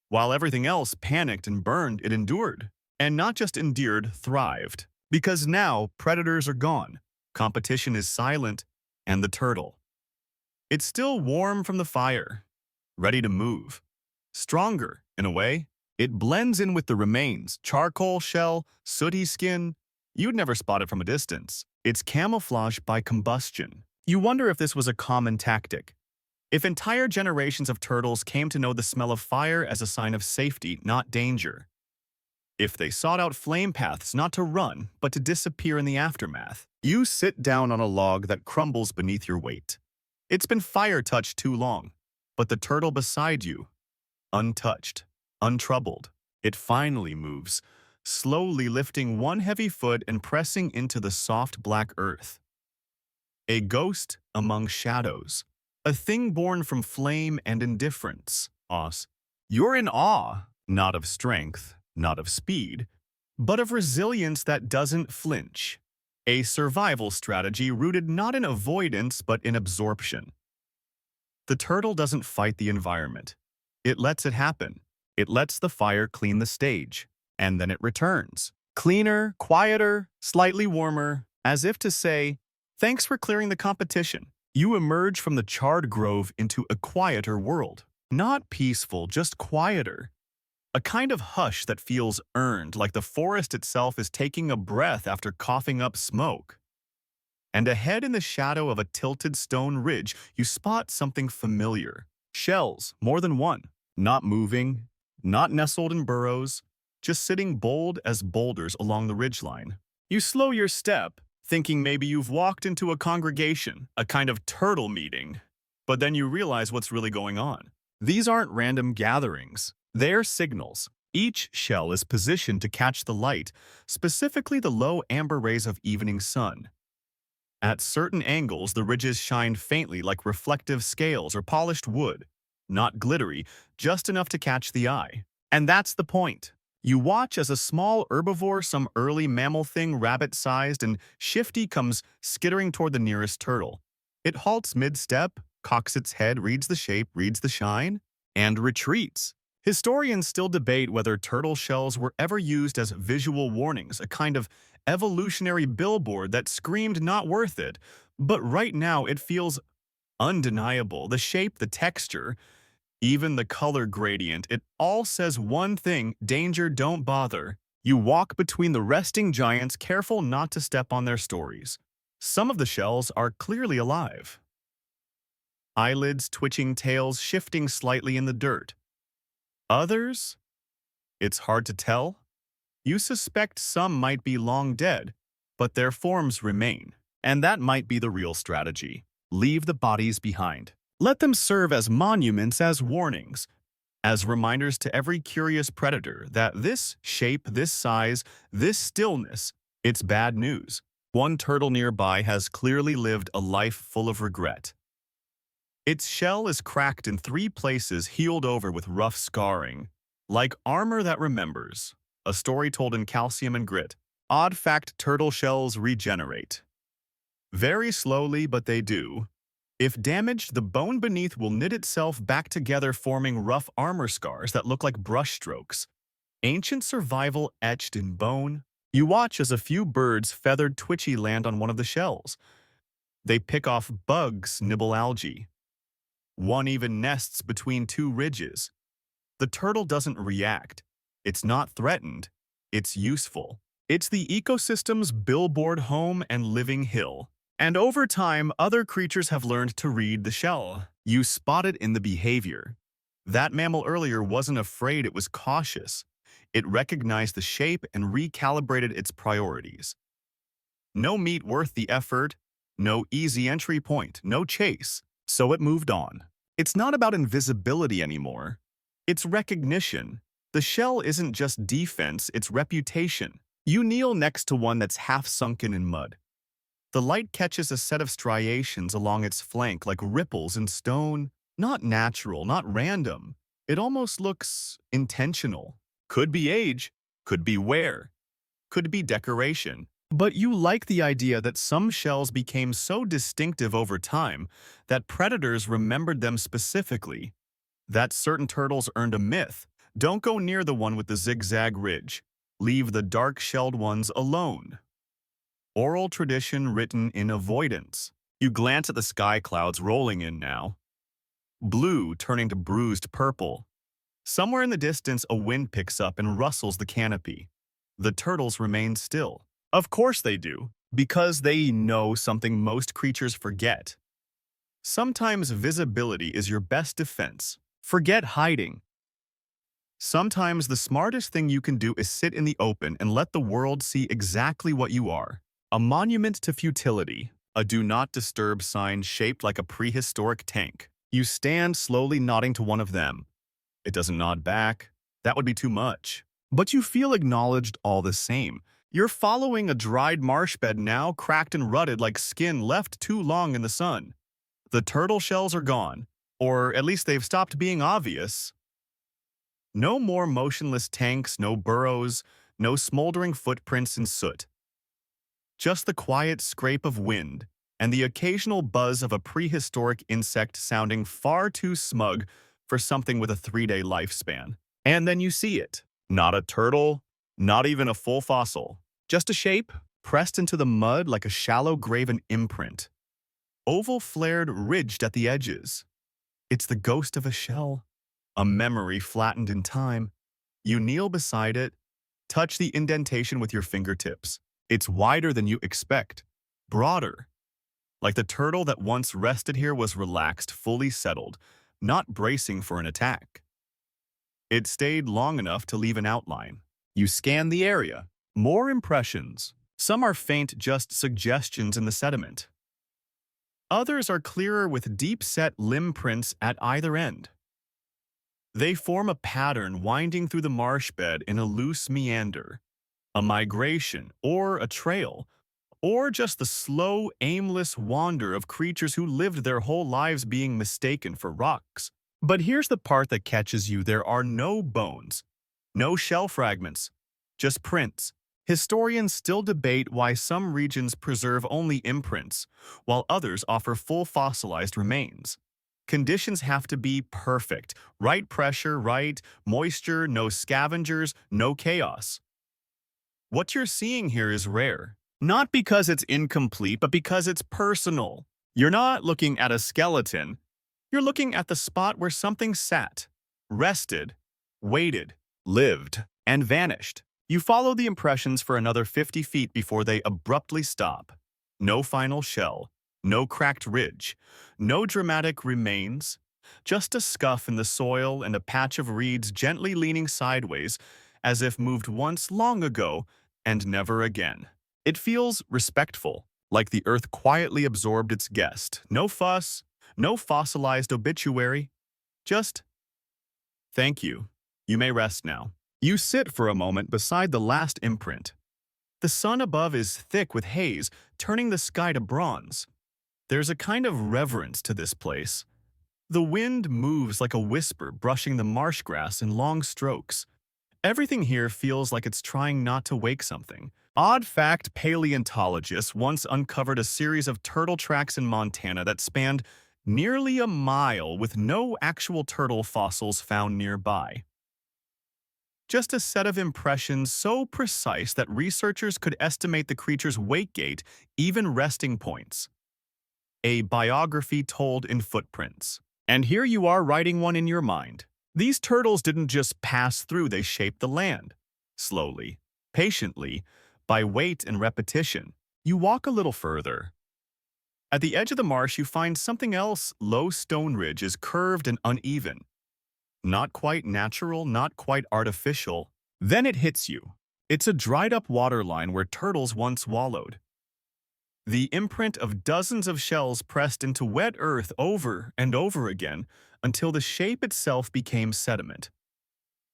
While everything else panicked and burned, it endured. And not just endured, thrived. Because now predators are gone, competition is silent, and the turtle. It's still warm from the fire, ready to move. Stronger, in a way. It blends in with the remains, charcoal shell, sooty skin. You'd never spot it from a distance. It's camouflage by combustion. You wonder if this was a common tactic. If entire generations of turtles came to know the smell of fire as a sign of safety, not danger. If they sought out flame paths not to run, but to disappear in the aftermath. You sit down on a log that crumbles beneath your weight. It's been fire-touched too long, but the turtle beside you, untouched, untroubled, it finally moves, slowly lifting one heavy foot and pressing into the soft black earth. A ghost among shadows, a thing born from flame and indifference. You're in awe, not of strength, not of speed, but of resilience that doesn't flinch. A survival strategy rooted not in avoidance but in absorption. The turtle doesn't fight the environment. It lets it happen. It lets the fire clean the stage, and then it returns. Cleaner, quieter, slightly warmer, as if to say, thanks for clearing the competition. You emerge from the charred grove into a quieter world. Not peaceful, just quieter. A kind of hush that feels earned, like the forest itself is taking a breath after coughing up smoke. And ahead in the shadow of a tilted stone ridge, you spot something familiar. Shells, more than one. Not moving, not nestled in burrows, just sitting bold as boulders along the ridgeline. You slow your step, thinking maybe you've walked into a congregation, a kind of turtle meeting. But then you realize what's really going on. These aren't random gatherings. They're signals. Each shell is positioned to catch the light, specifically the low amber rays of evening sun. At certain angles, the ridges shine faintly like reflective scales or polished wood. Not glittery, just enough to catch the eye. And that's the point. You watch as a small herbivore, some early mammal thing rabbit-sized and shifty, comes skittering toward the nearest turtle. It halts mid-step, cocks its head, reads the shape, reads the shine, and retreats. Historians still debate whether turtle shells were ever used as visual warnings, a kind of evolutionary billboard that screamed not worth it. But right now it feels undeniable. The shape, the texture, even the color gradient, it all says one thing: danger, don't bother. You walk between the resting giants, careful not to step on their stories. Some of the shells are clearly alive. Eyelids twitching, tails shifting slightly in the dirt. Others? It's hard to tell. You suspect some might be long dead, but their forms remain. And that might be the real strategy. Leave the bodies behind. Let them serve as monuments, as warnings, as reminders to every curious predator that this shape, this size, this stillness, it's bad news. One turtle nearby has clearly lived a life full of regret. Its shell is cracked in 3 places, healed over with rough scarring. Like armor that remembers. A story told in calcium and grit. Odd fact: turtle shells regenerate. Very slowly, but they do. If damaged, the bone beneath will knit itself back together, forming rough armor scars that look like brushstrokes. Ancient survival etched in bone. You watch as a few birds, feathered, twitchy, land on one of the shells. They pick off bugs, nibble algae. One even nests between 2 ridges. The turtle doesn't react. It's not threatened. It's useful. It's the ecosystem's billboard home and living hill. And over time, other creatures have learned to read the shell. You spot it in the behavior. That mammal earlier wasn't afraid, it was cautious. It recognized the shape and recalibrated its priorities. No meat worth the effort, no easy entry point, no chase. So it moved on. It's not about invisibility anymore. It's recognition. The shell isn't just defense, it's reputation. You kneel next to one that's half sunken in mud. The light catches a set of striations along its flank like ripples in stone. Not natural, not random. It almost looks intentional. Could be age, could be wear, could be decoration. But you like the idea that some shells became so distinctive over time that predators remembered them specifically. That certain turtles earned a myth. Don't go near the one with the zigzag ridge. Leave the dark-shelled ones alone. Oral tradition written in avoidance. You glance at the sky clouds rolling in now. Blue turning to bruised purple. Somewhere in the distance, a wind picks up and rustles the canopy. The turtles remain still. Of course they do, because they know something most creatures forget. Sometimes visibility is your best defense. Forget hiding. Sometimes the smartest thing you can do is sit in the open and let the world see exactly what you are. A monument to futility, a do not disturb sign shaped like a prehistoric tank. You stand slowly nodding to one of them. It doesn't nod back. That would be too much. But you feel acknowledged all the same. You're following a dried marsh bed now, cracked and rutted like skin left too long in the sun. The turtle shells are gone, or at least they've stopped being obvious. No more motionless tanks, no burrows, no smoldering footprints in soot. Just the quiet scrape of wind and the occasional buzz of a prehistoric insect sounding far too smug for something with a 3-day lifespan. And then you see it. Not a turtle, not even a full fossil. Just a shape, pressed into the mud like a shallow graven imprint. Oval flared, ridged at the edges. It's the ghost of a shell. A memory flattened in time. You kneel beside it, touch the indentation with your fingertips. It's wider than you expect. Broader. Like the turtle that once rested here was relaxed, fully settled, not bracing for an attack. It stayed long enough to leave an outline. You scan the area. More impressions. Some are faint, just suggestions in the sediment. Others are clearer with deep-set limb prints at either end. They form a pattern winding through the marsh bed in a loose meander, a migration or a trail, or just the slow, aimless wander of creatures who lived their whole lives being mistaken for rocks. But here's the part that catches you. There are no bones, no shell fragments, just prints. Historians still debate why some regions preserve only imprints, while others offer full fossilized remains. Conditions have to be perfect. Right pressure, right moisture, no scavengers, no chaos. What you're seeing here is rare. Not because it's incomplete, but because it's personal. You're not looking at a skeleton. You're looking at the spot where something sat, rested, waited, lived, and vanished. You follow the impressions for another 50 feet before they abruptly stop. No final shell, no cracked ridge, no dramatic remains, just a scuff in the soil and a patch of reeds gently leaning sideways as if moved once long ago and never again. It feels respectful, like the earth quietly absorbed its guest. No fuss, no fossilized obituary, just, thank you. You may rest now. You sit for a moment beside the last imprint. The sun above is thick with haze, turning the sky to bronze. There's a kind of reverence to this place. The wind moves like a whisper, brushing the marsh grass in long strokes. Everything here feels like it's trying not to wake something. Odd fact, paleontologists once uncovered a series of turtle tracks in Montana that spanned nearly a mile with no actual turtle fossils found nearby. Just a set of impressions so precise that researchers could estimate the creature's wake gait, even resting points. A biography told in footprints. And here you are writing one in your mind. These turtles didn't just pass through, they shaped the land. Slowly, patiently, by weight and repetition. You walk a little further. At the edge of the marsh, you find something else. Low stone ridge is curved and uneven. Not quite natural, not quite artificial. Then it hits you. It's a dried-up waterline where turtles once wallowed. The imprint of dozens of shells pressed into wet earth over and over again until the shape itself became sediment.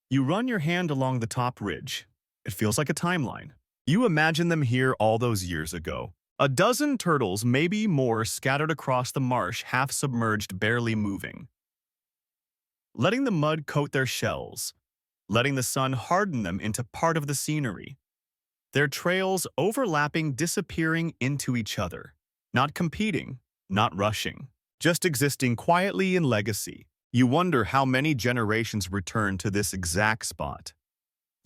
You run your hand along the top ridge. It feels like a timeline. You imagine them here all those years ago. A dozen turtles, maybe more, scattered across the marsh, half submerged, barely moving. Letting the mud coat their shells, letting the sun harden them into part of the scenery. Their trails overlapping, disappearing into each other. Not competing, not rushing, just existing quietly in legacy. You wonder how many generations return to this exact spot.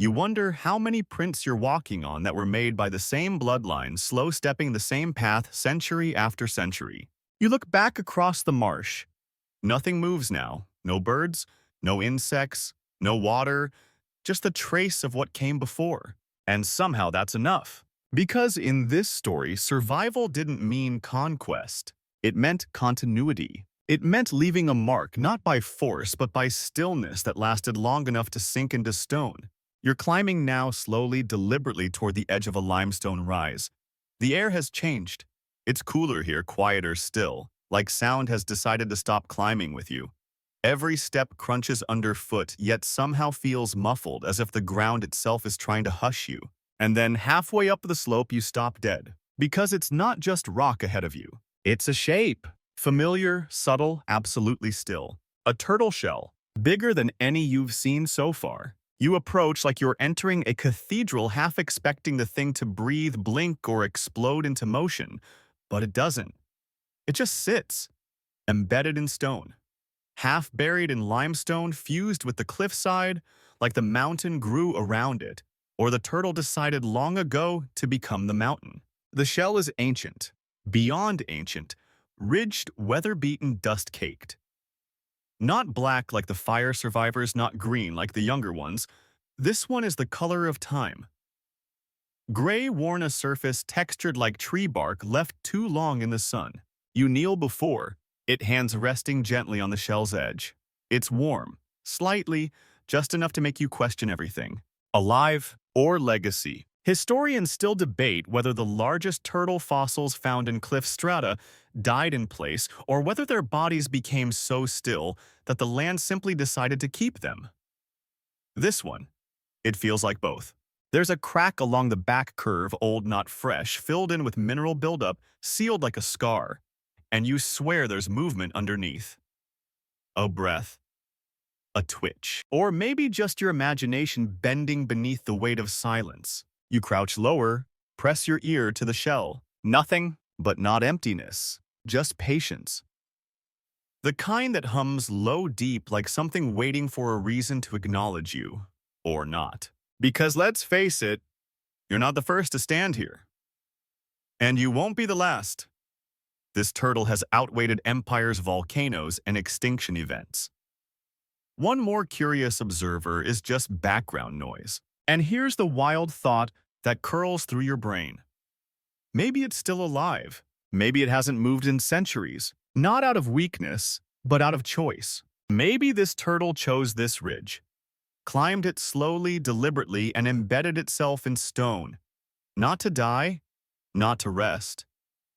You wonder how many prints you're walking on that were made by the same bloodline, slow-stepping the same path century after century. You look back across the marsh. Nothing moves now. No birds, no insects, no water, just the trace of what came before. And somehow that's enough. Because in this story, survival didn't mean conquest. It meant continuity. It meant leaving a mark, not by force, but by stillness that lasted long enough to sink into stone. You're climbing now slowly, deliberately toward the edge of a limestone rise. The air has changed. It's cooler here, quieter still, like sound has decided to stop climbing with you. Every step crunches underfoot, yet somehow feels muffled, as if the ground itself is trying to hush you. And then halfway up the slope, you stop dead. Because it's not just rock ahead of you. It's a shape. Familiar, subtle, absolutely still. A turtle shell, bigger than any you've seen so far. You approach like you're entering a cathedral, half expecting the thing to breathe, blink, or explode into motion. But it doesn't. It just sits, embedded in stone. Half buried in limestone, fused with the cliffside, like the mountain grew around it, or the turtle decided long ago to become the mountain. The shell is ancient, beyond ancient, ridged, weather-beaten, dust-caked. Not black like the fire survivors, not green like the younger ones. This one is the color of time. Gray, worn a surface textured like tree bark left too long in the sun. You kneel before it, hands resting gently on the shell's edge. It's warm, slightly, just enough to make you question everything. Alive or legacy? Historians still debate whether the largest turtle fossils found in cliff strata died in place or whether their bodies became so still that the land simply decided to keep them. This one, it feels like both. There's a crack along the back curve, old not fresh, filled in with mineral buildup, sealed like a scar. And you swear there's movement underneath. A breath, a twitch, or maybe just your imagination bending beneath the weight of silence. You crouch lower, press your ear to the shell. Nothing, but not emptiness, just patience. The kind that hums low deep like something waiting for a reason to acknowledge you, or not. Because let's face it, you're not the first to stand here. And you won't be the last. This turtle has outweighted empires, volcanoes, and extinction events. One more curious observer is just background noise. And here's the wild thought that curls through your brain. Maybe it's still alive. Maybe it hasn't moved in centuries. Not out of weakness, but out of choice. Maybe this turtle chose this ridge, climbed it slowly, deliberately, and embedded itself in stone. Not to die, not to rest,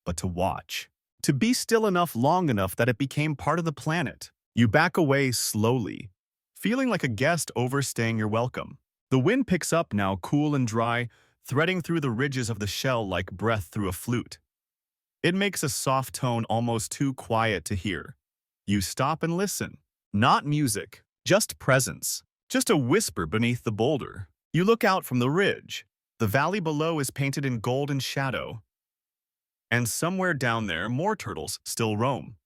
but to watch. To be still enough long enough that it became part of the planet. You back away slowly, feeling like a guest overstaying your welcome. The wind picks up now, cool and dry, threading through the ridges of the shell like breath through a flute. It makes a soft tone almost too quiet to hear. You stop and listen. Not music, just presence. Just a whisper beneath the boulder. You look out from the ridge. The valley below is painted in golden shadow. And somewhere down there, more turtles still roam.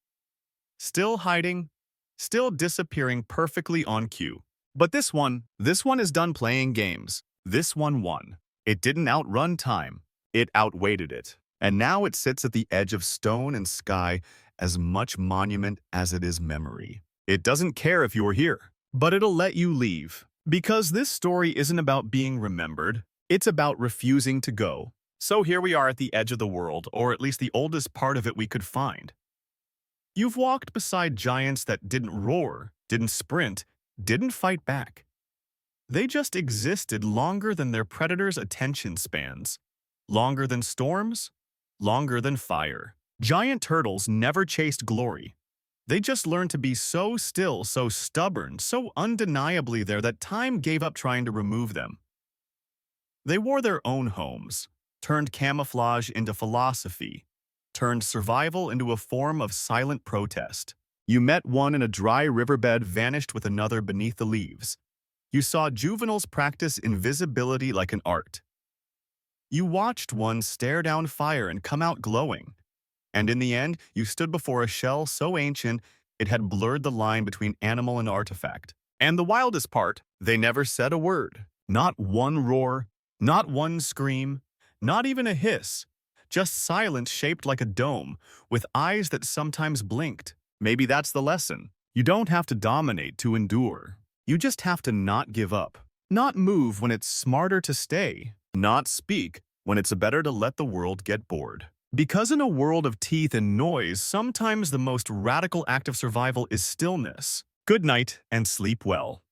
Still hiding, still disappearing perfectly on cue. But this one is done playing games. This one won. It didn't outrun time. It outweighted it. And now it sits at the edge of stone and sky, as much monument as it is memory. It doesn't care if you're here, but it'll let you leave. Because this story isn't about being remembered. It's about refusing to go. So here we are at the edge of the world, or at least the oldest part of it we could find. You've walked beside giants that didn't roar, didn't sprint, didn't fight back. They just existed longer than their predators' attention spans. Longer than storms, longer than fire. Giant turtles never chased glory. They just learned to be so still, so stubborn, so undeniably there that time gave up trying to remove them. They wore their own homes, turned camouflage into philosophy, turned survival into a form of silent protest. You met one in a dry riverbed, vanished with another beneath the leaves. You saw juveniles practice invisibility like an art. You watched one stare down fire and come out glowing. And in the end, you stood before a shell so ancient it had blurred the line between animal and artifact. And the wildest part, they never said a word. Not one roar, not one scream, not even a hiss. Just silence shaped like a dome, with eyes that sometimes blinked. Maybe that's the lesson. You don't have to dominate to endure. You just have to not give up. Not move when it's smarter to stay. Not speak when it's better to let the world get bored. Because in a world of teeth and noise, sometimes the most radical act of survival is stillness. Good night and sleep well.